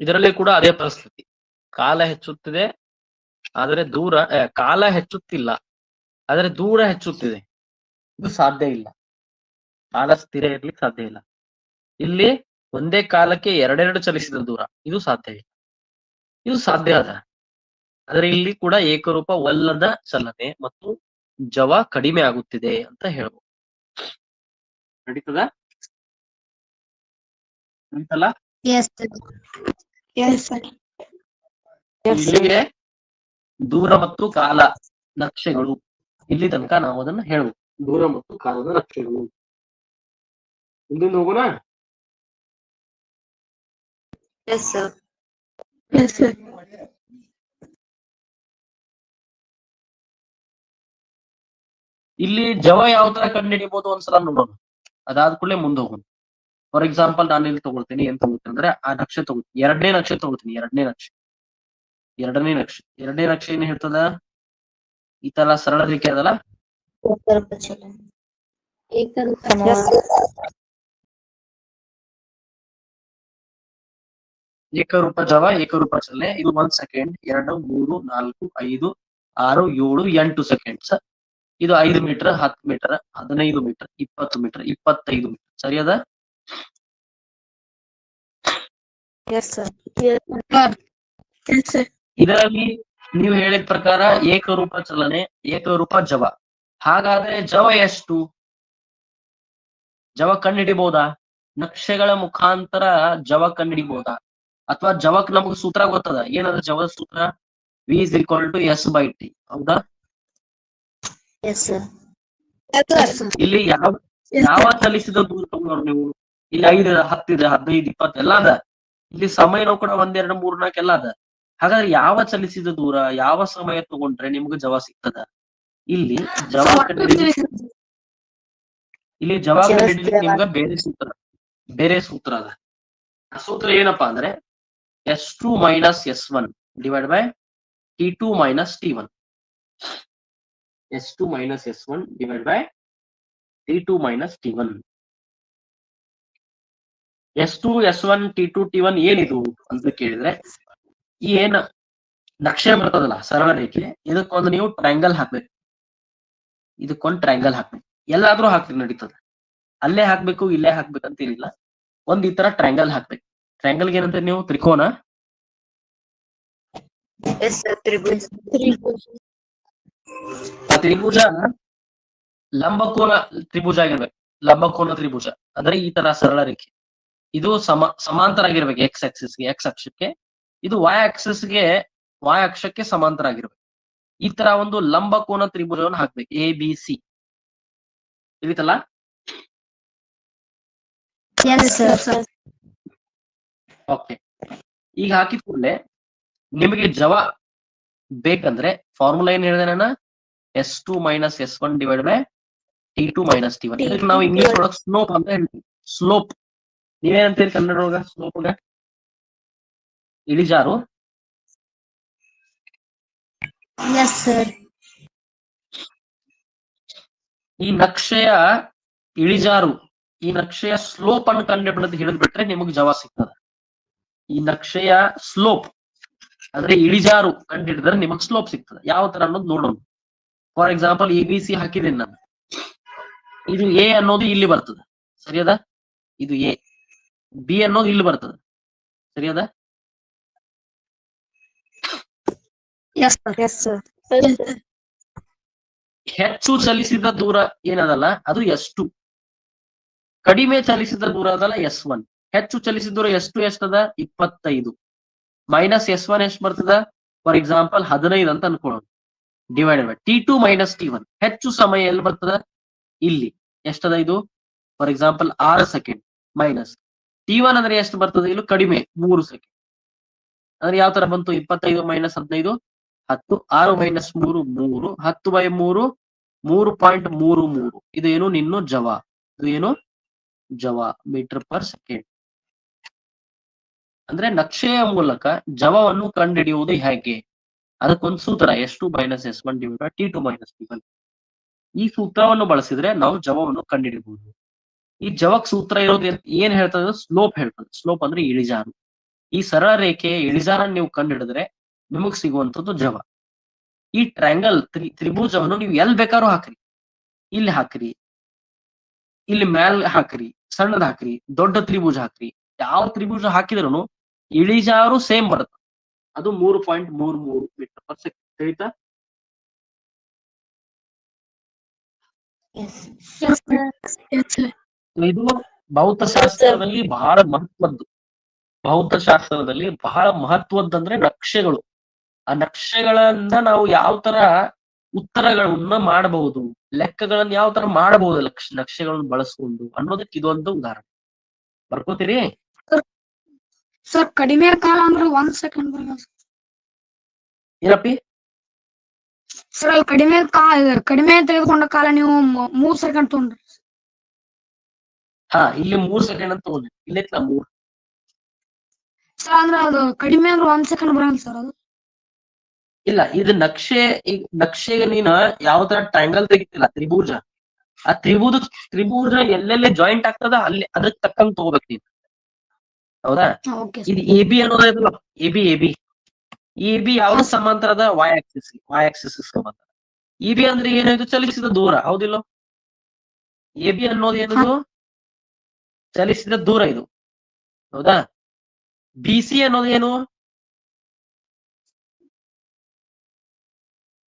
Speaker 1: ಇದರಲ್ಲಿ ಕೂಡ ಅದೇ ಪರಿಸ್ಥಿತಿ. ಕಾಲ ಹೆಚ್ಚುತ್ತಿದೆ ಆದ್ರೆ ಕಾಲ ಹೆಚ್ಚುತ್ತಿಲ್ಲ ಆದ್ರೆ ದೂರ ಹೆಚ್ಚುತ್ತಿದೆ. ಇದು ಸಾಧ್ಯ ಇಲ್ಲ. ಕಾಲ ಸ್ಥಿರ ಇರ್ಲಿಕ್ಕೆ ಸಾಧ್ಯ ಇಲ್ಲ. ಇಲ್ಲಿ ಒಂದೇ ಕಾಲಕ್ಕೆ ಎರಡೆರಡು ಚಲಿಸಿದ ದೂರ, ಇದು ಸಾಧ್ಯ ಇಲ್ಲ. ಇದು ಸಾಧ್ಯ ಅದ. ಆದ್ರೆ ಇಲ್ಲಿ ಕೂಡ ಏಕರೂಪವಲ್ಲದ ಚಲನೆ ಮತ್ತು ಜವ ಕಡಿಮೆ ಆಗುತ್ತಿದೆ ಅಂತ ಹೇಳ್ಬೋದು. ನಡೀತದ? ನಡೀತಲ್ಲ?
Speaker 2: Yes, sir. Yes, sir.
Speaker 1: ಇಲ್ಲಿಗೆ ದೂರ ಮತ್ತು ಕಾಲ ನಕ್ಷೆಗಳು, ಇಲ್ಲಿ ತನಕ ನಾವು ಅದನ್ನ ಹೇಳ್ಬೋದು. ದೂರ ಮತ್ತು ಕಾಲದ ನಕ್ಷೆಗಳು. ಮುಂದಿನ ಹೋಗೋಣ.
Speaker 4: Yes, sir.
Speaker 2: Yes, sir.
Speaker 1: ಇಲ್ಲಿ ಜವ ಯಾವ ತರ ಕಂಡುಹಿಡಿಬಹುದು ಒಂದ್ಸಲ ನೋಡೋಣ. ಅದಾದ ಕೂಡಲೇ ಮುಂದೆ ಹೋಗೋಣ. ಫಾರ್ ಎಕ್ಸಾಂಪಲ್ ನಾನು ಇಲ್ಲಿ ತಗೊಳ್ತೀನಿ, ಏನ್ ತಗೊಳ್ತೀನಿ ಅಂದ್ರೆ ಆ ನಕ್ಷೆ ತಗೊಳ್ತೀನಿ. ಎರಡನೇ ನಕ್ಷೆ ತಗೊಳ್ತೀನಿ. ಎರಡನೇ ನಕ್ಷೆ ಏನ್ ಹೇಳ್ತದ? ಈ ತರ ಸರಳ ರೇಖೆ ಅದಲ್ಲ, ಏಕರೂಪ ಜವ, ಏಕರೂಪ ಚಲನೆ. ಇದು 1 ಸೆಕೆಂಡ್, 2, 3, 4, 5, 6, 7, 8 ಸೆಕೆಂಡ್ಸ್. ಇದು 5 metre, 10 metre, 15 metre, 20 metre, 25 metre. ಸರಿಯದ?
Speaker 4: Yes, sir.
Speaker 2: Yes, sir.
Speaker 1: ಇದರಲ್ಲಿ ನೀವು ಹೇಳಿದ ಪ್ರಕಾರ ಏಕರೂಪ ಚಲನೆ, ಏಕರೂಪ ಜವ. ಹಾಗಾದ್ರೆ ಜವ ಎಷ್ಟು? ಜವ ಕಂಡುಹಿಡಿಬಹುದಾ? ನಕ್ಷೆಗಳ ಮುಖಾಂತರ ಜವ ಕಂಡುಹಿಡಿಬಹುದಾ? ಅಥವಾ ಜವಕ್ ನಮಗ್ ಸೂತ್ರ ಗೊತ್ತದ. ಏನದ ಜವದ ಸೂತ್ರ? V is equal to S/T. ಹೌದಾ?
Speaker 4: Yes, sir.
Speaker 2: Yes, sir.
Speaker 1: ಇಲ್ಲಿ ಯಾವ ಚಲಿಸಿದ ದೂರ ತಗೊಂಡ್ರು ನೀವು? ಇಲ್ಲಿ 5, 10, 15, 20 ಎಲ್ಲ ಅದ. ಇಲ್ಲಿ ಸಮಯನೂ ಕೂಡ 1, 2, 3, 4 ಎಲ್ಲ ಅದ. ಹಾಗಾದ್ರೆ ಯಾವ ಚಲಿಸಿದ ದೂರ ಯಾವ ಸಮಯ ತಗೊಂಡ್ರೆ ನಿಮ್ಗೆ ಜವ ಸಿಗ್ತದ? ಇಲ್ಲಿ ಜವ ಕಂಡುಹಿಡಿಲಿಕ್ಕೆ ನಿಮ್ಗ ಬೇರೆ ಸೂತ್ರ ಅದ. ಆ ಸೂತ್ರ ಏನಪ್ಪಾ ಅಂದ್ರೆ S2 minus S1 divided by T2 minus T1. S2 minus S1 divided by T2 minus T1. S2, S1, T2, T1 ಏನಿದು ಅಂತ ಕೇಳಿದ್ರೆ, ಈ ಏನ್ ನಕ್ಷೆ ಬರ್ತದಲ್ಲ ಸರಳ ರೇಖೆ, ಇದಕ್ಕೊಂದು ನೀವು ಟ್ರಯಾಂಗಲ್ ಹಾಕ್ಬೇಕು. ಇದಕ್ಕೊಂದು ಟ್ರಯಾಂಗಲ್ ಹಾಕ್ಬೇಕು. ಎಲ್ಲಾದ್ರೂ ಹಾಕ್ಲಿಕ್ಕೆ ನಡೀತದ. ಅಲ್ಲೇ ಹಾಕ್ಬೇಕು, ಇಲ್ಲೇ ಹಾಕ್ಬೇಕಂತ ಏನಿಲ್ಲ. ಒಂದ್ ಈ ತರ ಟ್ರಯಾಂಗಲ್ ಹಾಕ್ಬೇಕು. ಟ್ರಯಾಂಗಲ್ಗೆ ಏನಂತ ನೀವು? ತ್ರಿಕೋನ.
Speaker 4: Yes, sir. Tribhuj.
Speaker 1: ಆ ತ್ರಿಭುಜ ಲಂಬಕೋನ ತ್ರಿಭುಜ ಆಗಿರ್ಬೇಕು. ಲಂಬಕೋನ ತ್ರಿಭುಜ ಅಂದ್ರೆ ಈ ತರ ಸರಳ ರೇಖೆ. ಇದು ಸಮಾಂತರ ಆಗಿರ್ಬೇಕು ಎಕ್ಸ್ ಅಕ್ಷಕ್ಕೆ. ಇದು y ಅಕ್ಷಕ್ಕೆ ಸಮಾಂತರ ಆಗಿರ್ಬೇಕು. ಈ ತರ ಒಂದು ಲಂಬಕೋನ ತ್ರಿಭುಜವನ್ನು ಹಾಕ್ಬೇಕು. ABC ತಿಳಿತಲ್ಲ?
Speaker 2: Yes, sir.
Speaker 1: ಓಕೆ. ಈಗ ಹಾಕಿದ ಕೂಡಲೇ ನಿಮಗೆ ಜವ ಬೇಕಂದ್ರೆ ಫಾರ್ಮುಲಾ ಏನ್ ಹೇಳಿದೆ ನಾನು? S2 minus S1 divided by T2 minus T1. ಇದಕ್ಕೆ ನಾವು ಇಂಗ್ಲಿಷ್ ಒಳಗೆ ಸ್ಲೋಪ್ ಅಂತ ಹೇಳ್ತೀವಿ. ಸ್ಲೋಪ್ ನೀವೇನಂತೀರಿ ಕನ್ನಡ ಒಳಗ? ಸ್ಲೋಪ್ ಇಳಿಜಾರು.
Speaker 2: Yes, sir.
Speaker 1: ಈ ನಕ್ಷೆಯ ಇಳಿಜಾರು, ಈ ನಕ್ಷೆಯ ಸ್ಲೋಪ್ ಅನ್ನು ಕಂಡುಹಿಡಿದು ಹಿಡಿದ್ಬಿಟ್ರೆ ನಿಮಗೆ ಜವ ಸಿಗ್ತದ. ಈ ನಕ್ಷೆಯ ಸ್ಲೋಪ್ ಅಂದ್ರೆ ಇಳಿಜಾರು ಕಂಡುಹಿಡಿದ್ರೆ ನಿಮಗ್ ಸ್ಲೋಪ್ ಸಿಗ್ತದೆ. ಯಾವ ತರ ಅನ್ನೋದು ನೋಡೋಣ. ಫಾರ್ ಎಕ್ಸಾಂಪಲ್ ABC ಹಾಕಿದ್ದೀನಿ ನಾನು. ಇದು A ಅನ್ನೋದು ಇಲ್ಲಿ ಬರ್ತದೆ. ಸರಿಯದ? ಇದು A. B ಅನ್ನೋದು ಇಲ್ಲಿ ಬರ್ತದೆ. ಸರಿಯದ?
Speaker 2: Yes, sir.
Speaker 4: Yes, sir.
Speaker 1: ಹೆಚ್ಚು ಚಲಿಸಿದ ದೂರ ಏನದಲ್ಲ ಅದು S2. ಕಡಿಮೆ ಚಲಿಸಿದ ದೂರ ಅದಲ್ಲ S1. ಹೆಚ್ಚು ಚಲಿಸಿದ ದೂರ S2 ಎಷ್ಟದ? 25 ಮೈನಸ್ S1 ಎಷ್ಟು ಬರ್ತದ? ಫಾರ್ ಎಕ್ಸಾಂಪಲ್ 15 ಅಂತ ಅನ್ಕೊಳ್ಳೋಣ. Divided by T2 minus T1. ಹೆಚ್ಚು ಸಮಯ ಎಲ್ಲಿ ಬರ್ತದ? ಇಲ್ಲಿ. ಎಷ್ಟದ ಇದು? For example 6 second minus T1 ಅಂದ್ರೆ ಎಷ್ಟು ಬರ್ತದೆ? ಇಲ್ಲಿ ಕಡಿಮೆ 3 ಸೆಕೆಂಡ್. ಅಂದ್ರೆ ಯಾವ ತರ ಬಂತು? 25 ಮೈನಸ್ 15 10. 6 ಮೈನಸ್ 3 3. 10/3 3.33. ಇದು ಏನು? ನಿನ್ನ ಜವ. ಇದು ಏನು? ಜವ ಮೀಟರ್ ಪರ್ ಸೆಕೆಂಡ್. ಅಂದ್ರೆ ನಕ್ಷೆಯ ಮೂಲಕ ಜವವನ್ನು ಕಂಡುಹಿಡಿಯುವುದು ಹೇಗೆ? ಅದಕ್ಕೊಂದು ಸೂತ್ರ S2 - S1 divided T2 - T1. ಈ ಸೂತ್ರವನ್ನು ಬಳಸಿದ್ರೆ ನಾವು ಜವವನ್ನು ಕಂಡುಹಿಡಿಬಹುದು. ಈ ಜವಕ್ ಸೂತ್ರ ಇರೋದು ಏನ್ ಹೇಳ್ತದೆ? ಸ್ಲೋಪ್ ಹೇಳ್ತದೆ. ಸ್ಲೋಪ್ ಅಂದ್ರೆ ಇಳಿಜಾರು. ಈ ಸರಳ ರೇಖೆಯ ಇಳಿಜಾರನ್ನು ನೀವು ಕಂಡುಹಿಡಿದ್ರೆ ನಿಮಗ್ ಸಿಗುವಂತದ್ದು ಜವ. ಈ ಟ್ರಯಾಂಗಲ್ ತ್ರಿಭುಜವನ್ನು ನೀವು ಎಲ್ ಬೇಕಾದ್ರೂ ಹಾಕ್ರಿ, ಇಲ್ಲಿ ಹಾಕ್ರಿ, ಇಲ್ಲಿ ಮ್ಯಾಲ್ ಹಾಕ್ರಿ, ಸಣ್ಣದ್ ಹಾಕ್ರಿ, ದೊಡ್ಡ ತ್ರಿಭುಜ ಹಾಕ್ರಿ, ಯಾವ ತ್ರಿಭುಜ ಹಾಕಿದ್ರು ಇಳಿಜಾರು ಸೇಮ್ ಬರುತ್ತೆ. ಅದು 3.33 ಮೀಟರ್ ಪರ್ ಸೆಕೆಂಡ್. ತಿಳಿತಾ? ಇದು ಭೌತಶಾಸ್ತ್ರದಲ್ಲಿ ಬಹಳ ಮಹತ್ವದ್ದು. ಭೌತಶಾಸ್ತ್ರದಲ್ಲಿ ಬಹಳ ಮಹತ್ವದ್ದಂದ್ರೆ ನಕ್ಷೆಗಳು. ಆ ನಕ್ಷೆಗಳಿಂದ ನಾವು ಯಾವ ತರ ಉತ್ತರಗಳನ್ನ ಮಾಡಬಹುದು, ಲೆಕ್ಕಗಳನ್ನ ಯಾವ ತರ ಮಾಡಬಹುದು ನಕ್ಷೆಗಳನ್ನ ಬಳಸ್ಕೊಂಡು ಅನ್ನೋದಕ್ಕೆ ಇದೊಂದು ಉದಾಹರಣೆ. ಬರ್ಕೋತೀರಿ?
Speaker 2: ಸರ್ ಕಡಿಮೆ ಕಾಲ ಅಂದ್ರೆ 1 ಸೆಕೆಂಡ್ ಬರಲ್ಲ
Speaker 1: ಏನಪ್ಪಿ?
Speaker 2: ಸರ್ ಅಲ್ಲಿ ಕಡಿಮೆ ತೆಗೆದುಕೊಂಡ ಕಾಲ ನೀವು 3 ಸೆಕೆಂಡ್ ತಗೊಂಡ್ರಿ.
Speaker 1: ಹಾ, ಇಲ್ಲಿ 3 ಸೆಕೆಂಡ್ ಅಂತ ತಗೊಂಡ್ರಿ. ಇಲ್ಲೈತ್ಲ 3.
Speaker 2: ಸರ್ ಅಂದ್ರೆ ಅದು ಕಡಿಮೆ ಅಂದ್ರೆ 1 ಸೆಕೆಂಡ್ ಬರಲ್ಲ ಸರ್ ಅದು.
Speaker 1: ಇಲ್ಲ, ಇದು ನಕ್ಷೆಗೆ ನೀನ ಯಾವ ತರ ಟ್ರಯಾಂಗಲ್ ತೆಗಿತಿಲ್ಲ, ತ್ರಿಭುಜ, ಆ ತ್ರಿಭುಜ ಎಲ್ಲೆಲ್ಲೇ ಜಾಯಿಂಟ್ ಆಗ್ತದ ಅಲ್ಲಿ ಅದಕ್ಕೆ ತಕ್ಕಂಗ್ ತಗೋಬೇಕು ನೀನು. ಹೌದಾ? ಇದು AB ಅನ್ನೋದು AB ಯಾವ್ದು ಸಮಾಂತರದ? Y ಆಕ್ಸಿಸ್ ಸಮಾಂತರ. EB ಅಂದ್ರೆ ಏನಾಯ್ತು? ಚಲಿಸಿದ ದೂರ. ಹೌದಿಲ್ಲ? AB ಅನ್ನೋದು ಏನದು? ಚಲಿಸಿದ ದೂರ ಇದು. ಹೌದಾ? BC ಅನ್ನೋದು ಏನು?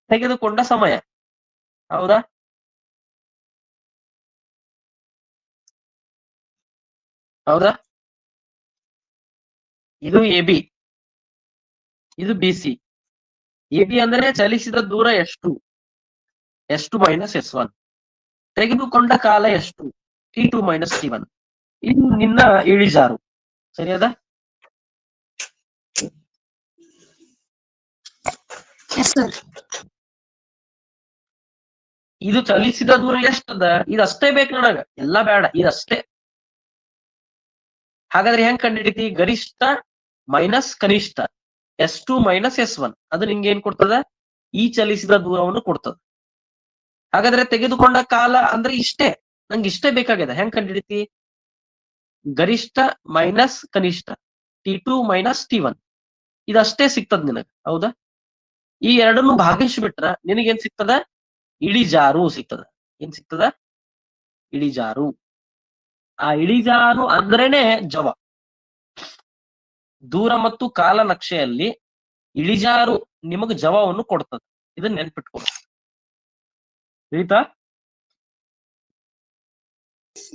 Speaker 1: ತೆಗೆದುಕೊಂಡ ಸಮಯ. ಹೌದಾ? ಹೌದಾ? ಇದು AB, ಇದು BC. AB ಅಂದ್ರೆ ಚಲಿಸಿದ ದೂರ ಎಷ್ಟು? S2 - S1. ತೆಗೆದುಕೊಂಡ ಕಾಲ ಎಷ್ಟು? T2 - T1. ಇದು ನಿನ್ನ ಇಳಿಜಾರು. ಸರಿಯಾದ? ಇದು ಚಲಿಸಿದ ದೂರ ಎಷ್ಟದ? ಇದಷ್ಟೇ ಬೇಕು ನನಗ, ಎಲ್ಲಾ ಬೇಡ, ಇದಷ್ಟೇ. ಹಾಗಾದ್ರೆ ಹೆಂಗ್ ಕಂಡಿಡಿತಿ? ಗರಿಷ್ಠ ಮೈನಸ್ ಕನಿಷ್ಠ S2 - S1 ಅದು ನಿಂಗೆ ಏನ್ ಕೊಡ್ತದ? ಈ ಚಲಿಸಿದ ದೂರವನ್ನು ಕೊಡ್ತದ. ಹಾಗಾದ್ರೆ ತೆಗೆದುಕೊಂಡ ಕಾಲ ಅಂದ್ರೆ ಇಷ್ಟೇ, ನಂಗೆ ಇಷ್ಟೇ ಬೇಕಾಗಿದೆ. ಹೆಂಗ್ ಕಂಡಿಡಿತಿ? ಗರಿಷ್ಠ ಮೈನಸ್ ಕನಿಷ್ಠ T2 - T1 ಇದಷ್ಟೇ ಸಿಗ್ತದ ನಿನಗ. ಹೌದಾ? ಈ ಎರಡನ್ನು ಭಾಗಿಸ್ಬಿಟ್ರ ನಿನಗೇನ್ ಸಿಗ್ತದ? ಇಳಿಜಾರು ಸಿಗ್ತದ. ಏನ್ ಸಿಗ್ತದ? ಇಳಿಜಾರು. ಆ ಇಳಿಜಾರು ಅಂದ್ರೇನೆ ಜವ. ದೂರ ಮತ್ತು ಕಾಲ ನಕ್ಷೆಯಲ್ಲಿ ಇಳಿಜಾರು ನಿಮಗ್ ಜವವನ್ನು ಕೊಡ್ತದೆ. ಇದನ್ನ ನೆನ್ಪಿಟ್ಕೊಳ್ಳಿ. ತಿಳಿತಾ?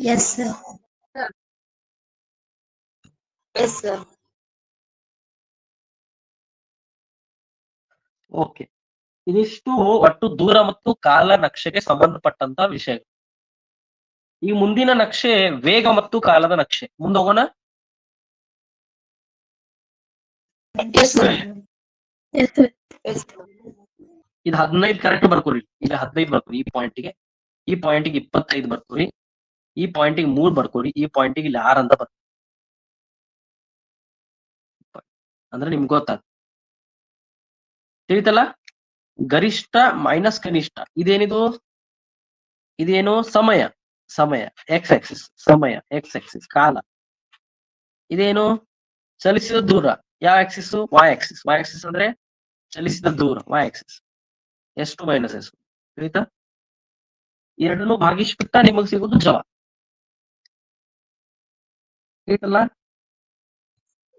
Speaker 3: Yes, sir. Yes, sir.
Speaker 1: Okay, ಇದಿಷ್ಟು ಒಟ್ಟು ದೂರ ಮತ್ತು ಕಾಲ ನಕ್ಷೆಗೆ ಸಂಬಂಧಪಟ್ಟಂತ ವಿಷಯ. ಈ ಮುಂದಿನ ನಕ್ಷೆ ವೇಗ ಮತ್ತು ಕಾಲದ ನಕ್ಷೆ. ಮುಂದೋಗೋಣ.
Speaker 3: Yes, sir. Yes, sir. Yes, sir.
Speaker 1: ಇದು 15 ಕರೆಕ್ಟ್ ಬರ್ಕೋರಿ. ಇಲ್ಲಿ 15 ಬರ್ಕೋರಿ. ಈ ಪಾಯಿಂಟಿಗೆ 25 ಬರ್ಕೋರಿ. ಈ ಪಾಯಿಂಟಿಗೆ 3 ಬರ್ಕೋರಿ. ಈ ಪಾಯಿಂಟಿಗೆ ಇಲ್ಲಿ 6 ಅಂತ ಬರ್ಕೋರಿ. ಅಂದ್ರೆ ನಿಮ್ಗೆ ಗೊತ್ತಾಗ ತಿಳಿತಲ್ಲ? ಗರಿಷ್ಠ ಮೈನಸ್ ಕನಿಷ್ಠ ಇದೇನು? ಸಮಯ X ಆಕ್ಸಿಸ್, ಸಮಯ X ಆಕ್ಸಿಸ್, ಕಾಲ ಇದೇನು? ಚಲಿಸಿದ ದೂರ. ಯಾವ ಆಕ್ಸಿಸ್? Y ಆಕ್ಸಿಸ್ ಅಂದ್ರೆ ಚಲಿಸಿದ ದೂರ, Y ಆಕ್ಸಿಸ್. S2 - S1 ತಿಳಿತಾ? ಎರಡನ್ನು ಭಾಗಿಸ್ಬಿಟ್ಟ ನಿಮಗ್ ಸಿಗೋದು ಜವ. ತಿಳಿತಲ್ಲ?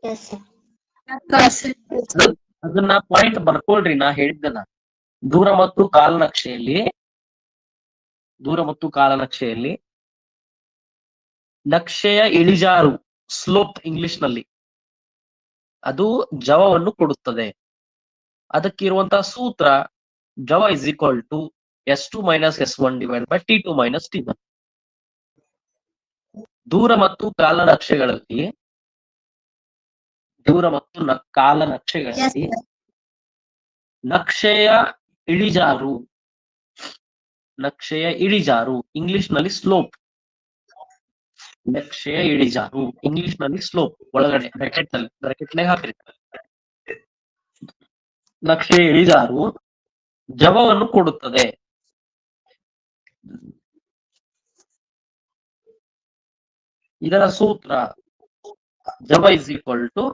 Speaker 3: Yes, sir.
Speaker 1: ಅದನ್ನ ಪಾಯಿಂಟ್ ಬರ್ಕೊಳ್ರಿ. ನಾ ಹೇಳಿದ್ದನ್ನ ದೂರ ಮತ್ತು ಕಾಲನಕ್ಷೆಯಲ್ಲಿ ನಕ್ಷೆಯ ಇಳಿಜಾರು, ಸ್ಲೋಪ್ ಇಂಗ್ಲಿಷ್ ನಲ್ಲಿ, ಅದು ಜವವನ್ನು ಕೊಡುತ್ತದೆ. ಅದಕ್ಕಿರುವಂತಹ ಸೂತ್ರ ಜವ = S2 - S1 divide by T2 - T1. ದೂರ ಮತ್ತು ಕಾಲನಕ್ಷೆಗಳಲ್ಲಿ ನಕ್ಷೆಯ ಇಳಿಜಾರು ಇಂಗ್ಲಿಷ್ ನಲ್ಲಿ ಸ್ಲೋಪ್. ನಕ್ಷೆಯ ಇಳಿಜಾರು, ಇಂಗ್ಲಿಷ್ ನಲ್ಲಿ ಸ್ಲೋಪ್, ಒಳಗಡೆ ಬ್ರಾಕೆಟ್ ಹಾಕಿರ್ತಾರೆ. ನಕ್ಷೆಯ ಇಳಿಜಾರು ಜವವನ್ನು ಕೊಡುತ್ತದೆ. ಇದರ ಸೂತ್ರ ಜವ is equal to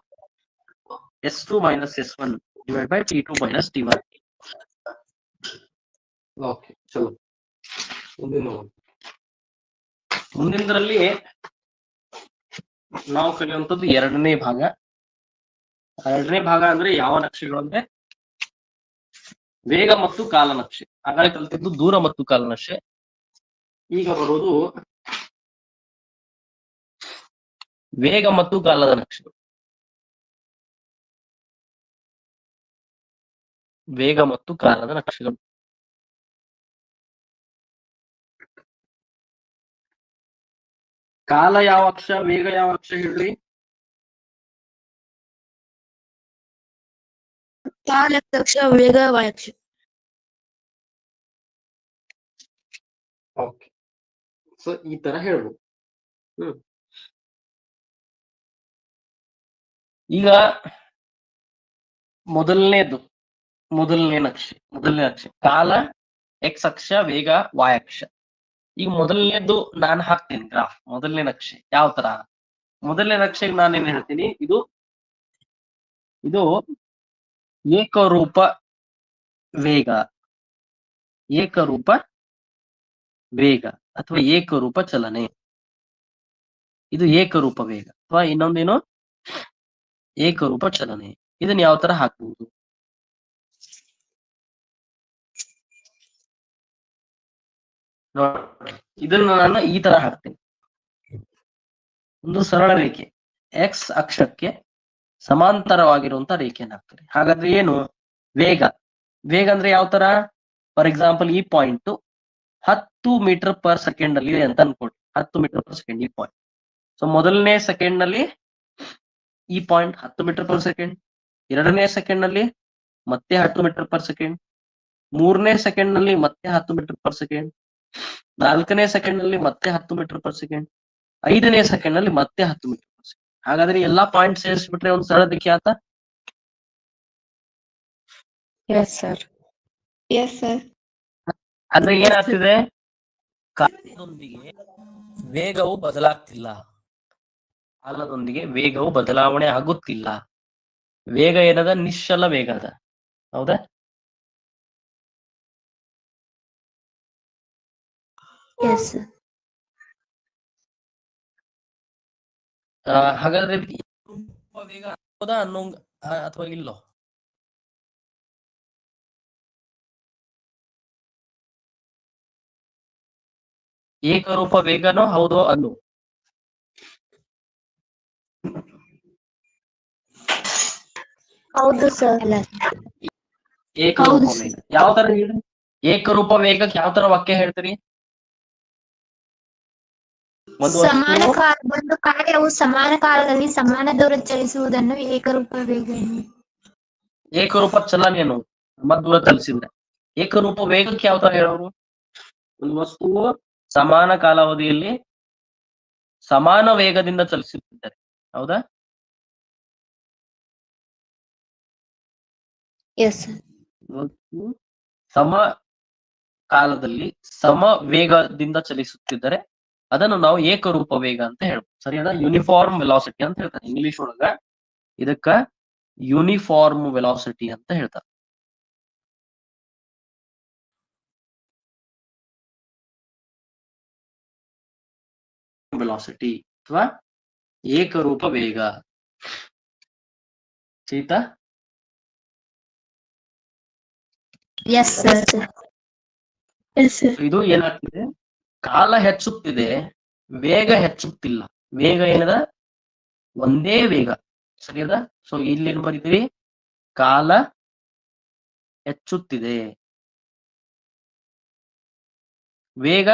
Speaker 1: S2 minus S1 divided by T2 minus T1. Okay, ಚಲೋ ಮುಂದಿನದ್ರಲ್ಲಿ ನಾವು ಕಲಿಯುವಂಥದ್ದು ಎರಡನೇ ಭಾಗ. ಅಂದ್ರೆ ಯಾವ ನಕ್ಷೆಗಳು ಅಂದ್ರೆ ವೇಗ ಮತ್ತು ಕಾಲ ನಕ್ಷೆ. ಆಗಲೇ ಕಲಿತಿದ್ದು ದೂರ ಮತ್ತು ಕಾಲ ನಕ್ಷೆ. ಈಗ ಬರೋದು ವೇಗ ಮತ್ತು ಕಾಲದ ನಕ್ಷೆಗಳು. ವೇಗ ಮತ್ತು ಕಾಲದ ನಕ್ಷೆಗಳು. ಕಾಲ ಯಾವ ಅಕ್ಷ, ವೇಗ ಯಾವ ಅಕ್ಷ ಹೇಳ್ರಿ?
Speaker 3: ಕಾಲ ಅಕ್ಷ, ವೇಗ ವಾಯಕ್ಷ.
Speaker 1: ಓಕೆ, ಸೊ ಈ ತರ ಹೇಳ್ಬೋದು. ಈಗ ಮೊದಲನೇ ನಕ್ಷೆ ಕಾಲ ಎಕ್ಸ್ ಅಕ್ಷ, ವೇಗ ವಾಯ್ ಅಕ್ಷ. ಈಗ ಮೊದಲನೇದು ನಾನು ಹಾಕ್ತೀನಿ ಗ್ರಾಫ್. ಮೊದಲನೇ ನಕ್ಷೆ ಯಾವ ತರ? ಮೊದಲನೇ ನಕ್ಷೆಗೆ ನಾನೇನ್ ಹೇಳ್ತೀನಿ, ಇದು ಏಕರೂಪ ವೇಗ ಅಥವಾ ಏಕರೂಪ ಚಲನೆ. ಇದು ಏಕರೂಪ ವೇಗ ಅಥವಾ ಇನ್ನೊಂದೇನು ಏಕರೂಪ ಚಲನೆ. ಇದನ್ನ ಯಾವ ತರ ಹಾಕಬಹುದು? ಇದನ್ನ ನಾನು ಈ ತರ ಹಾಕ್ತೀನಿ. ಒಂದು ಸರಳ ರೇಖೆ ಎಕ್ಸ್ ಅಕ್ಷಕ್ಕೆ ಸಮಾಂತರವಾಗಿರುವಂತ ರೇಖೆಯನ್ನು ಹಾಕ್ತೀನಿ. ಹಾಗಾದ್ರೆ ಏನು ವೇಗ ಅಂದ್ರೆ ಯಾವ ತರ? ಫಾರ್ ಎಕ್ಸಾಂಪಲ್ ಈ ಪಾಯಿಂಟ್ 10 ಮೀಟರ್ ಪರ್ ಸೆಕೆಂಡ್ ಅಲ್ಲಿ ಇದೆ ಅಂತ ಅನ್ಕೊಳ್ಳಿ. 10 ಮೀಟರ್ ಪರ್ ಸೆಕೆಂಡ್ ಈ ಪಾಯಿಂಟ್. ಸೊ ಮೊದಲನೇ ಸೆಕೆಂಡ್ ನಲ್ಲಿ ಈ ಪಾಯಿಂಟ್ 10 ಮೀಟರ್ ಪರ್ ಸೆಕೆಂಡ್, ಎರಡನೇ ಸೆಕೆಂಡ್ ನಲ್ಲಿ ಮತ್ತೆ 10 ಮೀಟರ್ ಪರ್ ಸೆಕೆಂಡ್, ಮೂರನೇ ಸೆಕೆಂಡ್ ನಲ್ಲಿ ಮತ್ತೆ 10 ಮೀಟರ್ ಪರ್ ಸೆಕೆಂಡ್, ನಾಲ್ಕನೇ ಸೆಕೆಂಡ್ ನಲ್ಲಿ ಮತ್ತೆ 10 ಮೀಟರ್ ಪರ್ ಸೆಕೆಂಡ್, ಐದನೇ ಸೆಕೆಂಡ್ ನಲ್ಲಿ ಮತ್ತೆ 10 ಮೀಟರ್ ಪರ್ ಸೆಕೆಂಡ್. ಹಾಗಾದ್ರೆ ಎಲ್ಲಾ ಪಾಯಿಂಟ್ ಸೇರಿಸ್ಬಿಟ್ರೆ ಒಂದು ಸರಳ ರೇಖೆ ಆತ?
Speaker 4: Yes sir.
Speaker 1: ಅಂದ್ರೆ ಏನಾಗ್ತಿದೆ? ಕಾಲದೊಂದಿಗೆ ವೇಗವು ಬದಲಾಗ್ತಿಲ್ಲ. ಕಾಲದೊಂದಿಗೆ ವೇಗವು ಬದಲಾವಣೆ ಆಗುತ್ತಿಲ್ಲ. ವೇಗ ಏನದ? ನಿಶ್ಚಲ ವೇಗ ಅದ. ಹೌದಾ? ಹಾಗಾದ್ರೆ ವೇಗ ಅಥವಾ ಇಲ್ಲೋ? ಏಕರೂಪ ವೇಗನೋ ಹೌದೋ ಅಲ್ಲೋ?
Speaker 3: ಹೌದು ಸರ್.
Speaker 1: ಏಕರೂಪ ವೇಗ ಯಾವ ತರ ಹೇಳ್ರಿ? ಏಕರೂಪ ವೇಗಕ್ಕೆ ಯಾವ ತರ ವಾಕ್ಯ ಹೇಳ್ತೀರಿ?
Speaker 3: ಒಂದು ಕಾರ್ಯವು ಸಮಾನ ಕಾಲದಲ್ಲಿ ಸಮಾನ ದೂರ ಚಲಿಸುವುದನ್ನು ಏಕರೂಪ ವೇಗ.
Speaker 1: ಏಕರೂಪ ಚಲನೆಯನ್ನು ಸಮ ದೂರ ಚಲಿಸಿದ್ರೆ ಏಕರೂಪ ವೇಗಕ್ಕೆ ಯಾವ ತರ ಹೇಳೋರು? ಒಂದು ವಸ್ತುವು ಸಮಾನ ಕಾಲಾವಧಿಯಲ್ಲಿ ಸಮಾನ ವೇಗದಿಂದ ಚಲಿಸುತ್ತಿದ್ದಾರೆ. ಹೌದಾ? ಸಮ ಕಾಲದಲ್ಲಿ ಸಮ ವೇಗದಿಂದ ಚಲಿಸುತ್ತಿದ್ದರೆ ಅದನ್ನು ನಾವು ಏಕರೂಪ ವೇಗ ಅಂತ ಹೇಳ್ಬೋದು. ಸರಿಯಾದ? ಯೂನಿಫಾರ್ಮ್ ವೆಲಾಸಿಟಿ ಅಂತ ಹೇಳ್ತಾರೆ ಇಂಗ್ಲಿಷ್ ಒಳಗ. ಇದಕ್ಕ ಯೂನಿಫಾರ್ಮ್ ವೆಲಾಸಿಟಿ ಅಂತ ಹೇಳ್ತಾರೆ. ವೆಲಾಸಿಟಿ ಅಥವಾ ಏಕರೂಪ ವೇಗ. ಚೈತಾ? ಇದು ಏನಾಗ್ತಿದೆ? ಕಾಲ ಹೆಚ್ಚುತ್ತಿದೆ, ವೇಗ ಹೆಚ್ಚುತ್ತಿಲ್ಲ. ವೇಗ ಏನದ? ಒಂದೇ ವೇಗ. ಸರಿಯದ? ಸೊ ಇಲ್ಲಿ ಏನ್ ಬರೀತೀವಿ? ಕಾಲ ಹೆಚ್ಚುತ್ತಿದೆ, ವೇಗ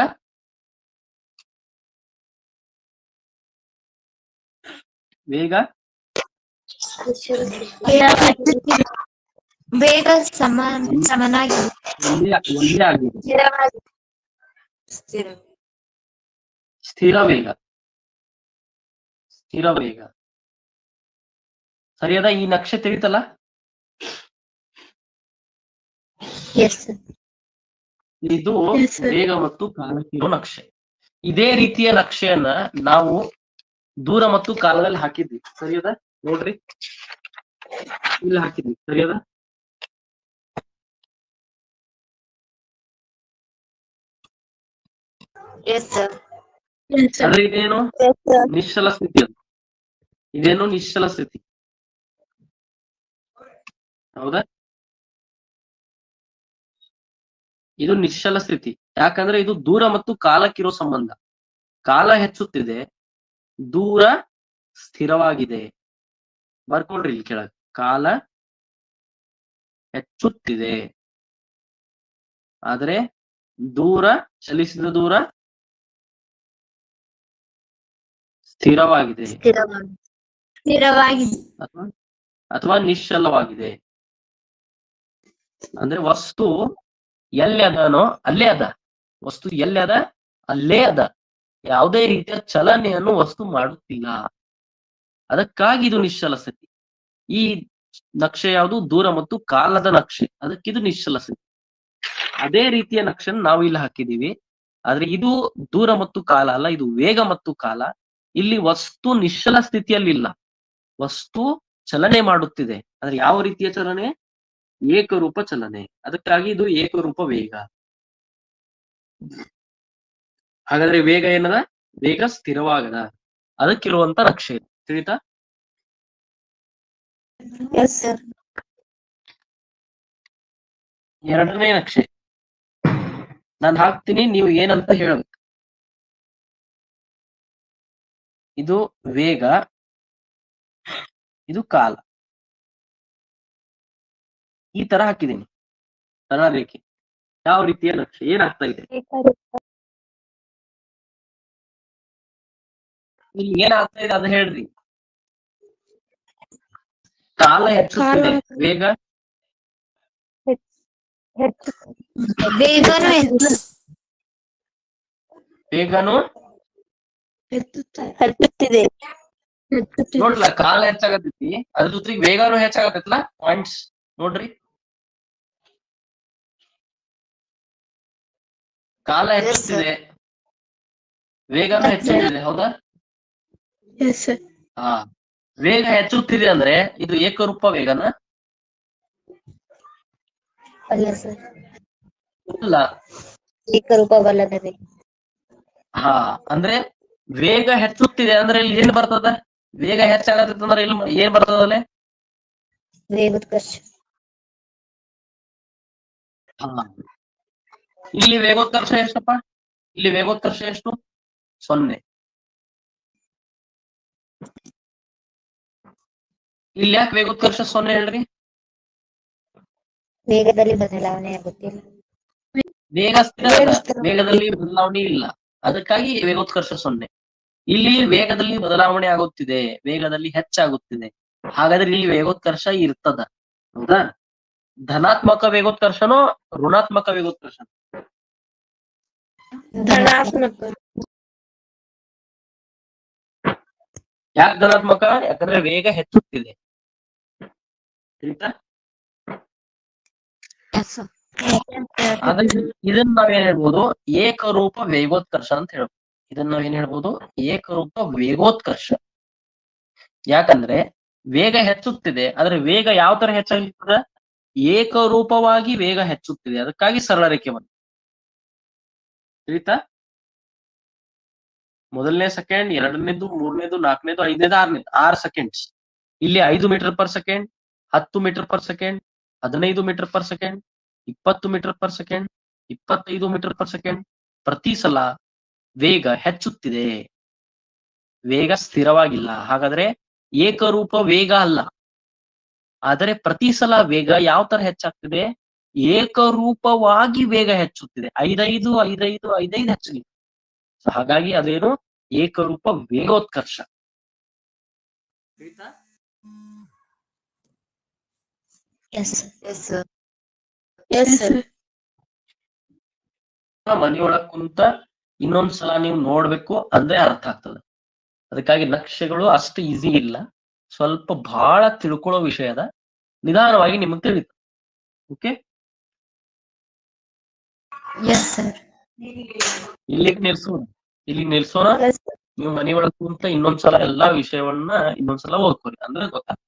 Speaker 3: ಸಮನಾಗಿ
Speaker 1: ಒಂದೇ ಆಗಿದೆ. ಸ್ಥಿರ ವೇಗ. ಸ್ಥಿರ ವೇಗ. ಸರಿಯಾದ ಈ ನಕ್ಷೆ ತಿಳಿತಲ್ಲ?
Speaker 3: Yes sir.
Speaker 1: ಇದು
Speaker 2: Yes, sir.
Speaker 1: ವೇಗ ಮತ್ತು ಕಾಲಕ್ಕಿರೋ ನಕ್ಷೆ. ಇದೇ ರೀತಿಯ ನಕ್ಷೆಯನ್ನ ನಾವು ದೂರ ಮತ್ತು ಕಾಲದಲ್ಲಿ ಹಾಕಿದ್ವಿ. ಸರಿಯದ? ನೋಡ್ರಿ, ಇಲ್ಲಿ ಹಾಕಿದ್ವಿ. ಸರಿಯದ?
Speaker 3: Yes sir.
Speaker 1: ಆದ್ರೆ ಇದೇನು ನಿಶ್ಚಲ ಸ್ಥಿತಿ ಅದು. ಇದೇನು ನಿಶ್ಚಲ ಸ್ಥಿತಿ, ಹೌದಾ? ಇದು ನಿಶ್ಚಲ ಸ್ಥಿತಿ. ಯಾಕಂದ್ರೆ ಇದು ದೂರ ಮತ್ತು ಕಾಲಕ್ಕಿರೋ ಸಂಬಂಧ. ಕಾಲ ಹೆಚ್ಚುತ್ತಿದೆ, ದೂರ ಸ್ಥಿರವಾಗಿದೆ. ಬರ್ಕೊಳ್ರಿ ಇಲ್ಲಿ ಕೆಳಗೆ. ಕಾಲ ಹೆಚ್ಚುತ್ತಿದೆ, ಆದ್ರೆ ದೂರ, ಚಲಿಸಿದ ದೂರ ಸ್ಥಿರವಾಗಿದೆ
Speaker 3: ಸ್ಥಿರವಾಗಿದೆ
Speaker 1: ಅಥವಾ ನಿಶ್ಚಲವಾಗಿದೆ. ಅಂದ್ರೆ ವಸ್ತು ಎಲ್ಲಿ ಅದನೋ ಅಲ್ಲೇ ಅದ. ವಸ್ತು ಎಲ್ಲಿ ಅದ ಅಲ್ಲೇ ಅದ. ಯಾವುದೇ ರೀತಿಯ ಚಲನೆಯನ್ನು ವಸ್ತು ಮಾಡುತ್ತಿಲ್ಲ. ಅದಕ್ಕಾಗಿ ಇದು ನಿಶ್ಚಲ ಸ್ಥಿತಿ. ಈ ನಕ್ಷೆ ಯಾವುದು? ದೂರ ಮತ್ತು ಕಾಲದ ನಕ್ಷೆ. ಅದಕ್ಕಿದು ನಿಶ್ಚಲ ಸ್ಥಿತಿ. ಅದೇ ರೀತಿಯ ನಕ್ಷೆನ ನಾವು ಇಲ್ಲಿ ಹಾಕಿದೀವಿ. ಆದ್ರೆ ಇದು ದೂರ ಮತ್ತು ಕಾಲ ಅಲ್ಲ, ಇದು ವೇಗ ಮತ್ತು ಕಾಲ. ಇಲ್ಲಿ ವಸ್ತು ನಿಶ್ಚಲ ಸ್ಥಿತಿಯಲ್ಲಿ ಇಲ್ಲ, ವಸ್ತು ಚಲನೆ ಮಾಡುತ್ತಿದೆ. ಆದ್ರೆ ಯಾವ ರೀತಿಯ ಚಲನೆ? ಏಕರೂಪ ಚಲನೆ. ಅದಕ್ಕಾಗಿ ಇದು ಏಕರೂಪ ವೇಗ. ಹಾಗಾದ್ರೆ ವೇಗ ಏನದ? ವೇಗ ಸ್ಥಿರವಾಗದ. ಅದಕ್ಕಿರುವಂತ ನಕ್ಷೆ ತಿಳಿತಾ?
Speaker 3: Yes sir.
Speaker 1: ಎರಡನೇ ನಕ್ಷೆ ನಾನು ಹಾಕ್ತೀನಿ, ನೀವು ಏನಂತ ಹೇಳ್ಬೇಕು. ಇದು ವೇಗ, ಇದು ಕಾಲ. ಈ ತರ ಹಾಕಿದ್ದೀನಿ ಸರಳ ರೇಖೆ. ಯಾವ ರೀತಿಯ ನಕ್ಷೆ? ಏನಾಗ್ತಾ ಇದೆ ಇಲ್ಲಿ? ಏನಾಗ್ತಾ ಇದೆ ಅದು ಹೇಳ್ರಿ. ಕಾಲ ಹೆಚ್ಚುತ್ತಿದೆ, ವೇಗ
Speaker 3: ವೇಗನು ಹೆಚ್ಚು
Speaker 1: ವೇಗನು
Speaker 3: ಹೆಚ್ಚುತ್ತಿದೆ.
Speaker 1: ನೋಡ್ಲ, ಕಾಲ ಹೆಚ್ಚಾಗತೈತಿ, ಅದ್ರ ಜೊತೆಗೆ ವೇಗನು ಹೆಚ್ಚಾಗತ್ತಲ್ಲ. ಪಾಯಿಂಟ್ಸ್ ನೋಡ್ರಿ, ಕಾಲ ಹೆಚ್ಚುತ್ತಿದೆ, ವೇಗನು ಹೆಚ್ಚುತ್ತಿದೆ. ಹೌದಾ? ಹಾ, ವೇಗ ಹೆಚ್ಚುತ್ತಿದೆ ಅಂದ್ರೆ ಇದು ಏಕರೂಪ ವೇಗನ
Speaker 3: ಅಲ್ಲ ಸರ್,
Speaker 1: ಅಲ್ಲ.
Speaker 3: ಏಕರೂಪವಲ್ಲದೆ.
Speaker 1: ಹಾ, ಅಂದ್ರೆ ವೇಗ ಹೆಚ್ಚುತ್ತಿದೆ ಅಂದ್ರೆ ಇಲ್ಲಿ ಏನ್ ಬರ್ತದ? ವೇಗ ಹೆಚ್ಚಾಗತ್ತ ಅಂದ್ರೆ ಇಲ್ಲಿ ಏನ್ ಬರ್ತದಲ್ಲೇ?
Speaker 3: ವೇಗೋತ್ಕರ್ಷ.
Speaker 1: ಹಾ, ಇಲ್ಲಿ ವೇಗೋತ್ಕರ್ಷ ಎಷ್ಟಪ್ಪ? ಇಲ್ಲಿ ವೇಗೋತ್ಕರ್ಷ ಎಷ್ಟು? 0. ಇಲ್ಲಿ ಯಾಕೆ ವೇಗೋತ್ಕರ್ಷ 0 ಹೇಳ್ರಿ?
Speaker 3: ವೇಗದಲ್ಲಿ ಬದಲಾವಣೆ ಆಗುತ್ತಿಲ್ಲ.
Speaker 1: ವೇಗ ಸ್ಥಿರ ಅದ, ವೇಗದಲ್ಲಿ ಬದಲಾವಣೆ ಇಲ್ಲ. ಅದಕ್ಕಾಗಿ ವೇಗೋತ್ಕರ್ಷ 0. ಇಲ್ಲಿ ವೇಗದಲ್ಲಿ ಬದಲಾವಣೆ ಆಗುತ್ತಿದೆ, ವೇಗದಲ್ಲಿ ಹೆಚ್ಚಾಗುತ್ತಿದೆ. ಹಾಗಾದ್ರೆ ಇಲ್ಲಿ ವೇಗೋತ್ಕರ್ಷ ಇರ್ತದ, ಹೌದಾ? ಧನಾತ್ಮಕ ವೇಗೋತ್ಕರ್ಷನೋ ಋಣಾತ್ಮಕ ವೇಗೋತ್ಕರ್ಷ?
Speaker 3: ಧನಾತ್ಮಕ.
Speaker 1: ಯಾಕೆ ಧನಾತ್ಮಕ? ಯಾಕಂದ್ರೆ ವೇಗ ಹೆಚ್ಚುತ್ತಿದೆ. ಆಯ್ತಾ? ಇದನ್ನ ನಾವೇನ್ ಹೇಳ್ಬೋದು? ಏಕರೂಪ ವೇಗೋತ್ಕರ್ಷ ಅಂತ ಹೇಳ್ಬೋದು. ಇದನ್ನ ನಾವೇನ್ ಹೇಳ್ಬೋದು? ಏಕರೂಪ ವೇಗೋತ್ಕರ್ಷ. ಯಾಕಂದ್ರೆ ವೇಗ ಹೆಚ್ಚುತ್ತಿದೆ, ಆದ್ರೆ ವೇಗ ಯಾವ ತರ ಹೆಚ್ಚಾಗ್ತದ? ಏಕರೂಪವಾಗಿ ವೇಗ ಹೆಚ್ಚುತ್ತಿದೆ. ಅದಕ್ಕಾಗಿ ಸರಳ ರೇಖೆ ಬಂತು. ತಿಳಿತಾ? ಮೊದಲನೇ ಸೆಕೆಂಡ್, ಎರಡನೇದು, ಮೂರನೇದು, ನಾಲ್ಕನೇದು, ಐದನೇದು, ಆರನೇದು 6 ಸೆಕೆಂಡ್ಸ್. ಇಲ್ಲಿ 5 metre per second, 10 metre per second, 15 metre per second, 20 metre per second, 25 metre per second. ಪ್ರತಿ ಸಲ ವೇಗ ಹೆಚ್ಚುತ್ತಿದೆ, ವೇಗ ಸ್ಥಿರವಾಗಿಲ್ಲ. ಹಾಗಾದ್ರೆ ಏಕರೂಪ ವೇಗ ಅಲ್ಲ. ಆದರೆ ಪ್ರತಿ ಸಲ ವೇಗ ಯಾವ ತರ ಹೆಚ್ಚಾಗ್ತಿದೆ? ಏಕರೂಪವಾಗಿ ವೇಗ ಹೆಚ್ಚುತ್ತಿದೆ. 5 ಹೆಚ್ಚಲಿ. ಹಾಗಾಗಿ ಅದೇನು? ಏಕರೂಪ ವೇಗೋತ್ಕರ್ಷ. ಮನೆಯೊಳಗ್ ಕುಂತ ಇನ್ನೊಂದ್ಸಲ ನೀವು ನೋಡ್ಬೇಕು, ಅಂದ್ರೆ ಅರ್ಥ ಆಗ್ತದೆ. ಅದಕ್ಕಾಗಿ ನಕ್ಷೆಗಳು ಅಷ್ಟು ಈಸಿ ಇಲ್ಲ, ಸ್ವಲ್ಪ ಬಹಳ ತಿಳ್ಕೊಳ್ಳೋ ವಿಷಯದ, ನಿಧಾನವಾಗಿ ನಿಮಗೆ ತಿಳಿತು. Okay,
Speaker 3: yes sir.
Speaker 1: ಇಲ್ಲಿಗೆ ನಿಲ್ಸೋಣ. ನೀವು ಮನೆ ಒಳಗೆ ಕುಂತ ಇನ್ನೊಂದ್ಸಲ ಎಲ್ಲಾ ವಿಷಯವನ್ನ ಇನ್ನೊಂದ್ಸಲ ಓದ್ಕೊರಿ, ಅಂದ್ರೆ ಗೊತ್ತಾಗ್ತದೆ.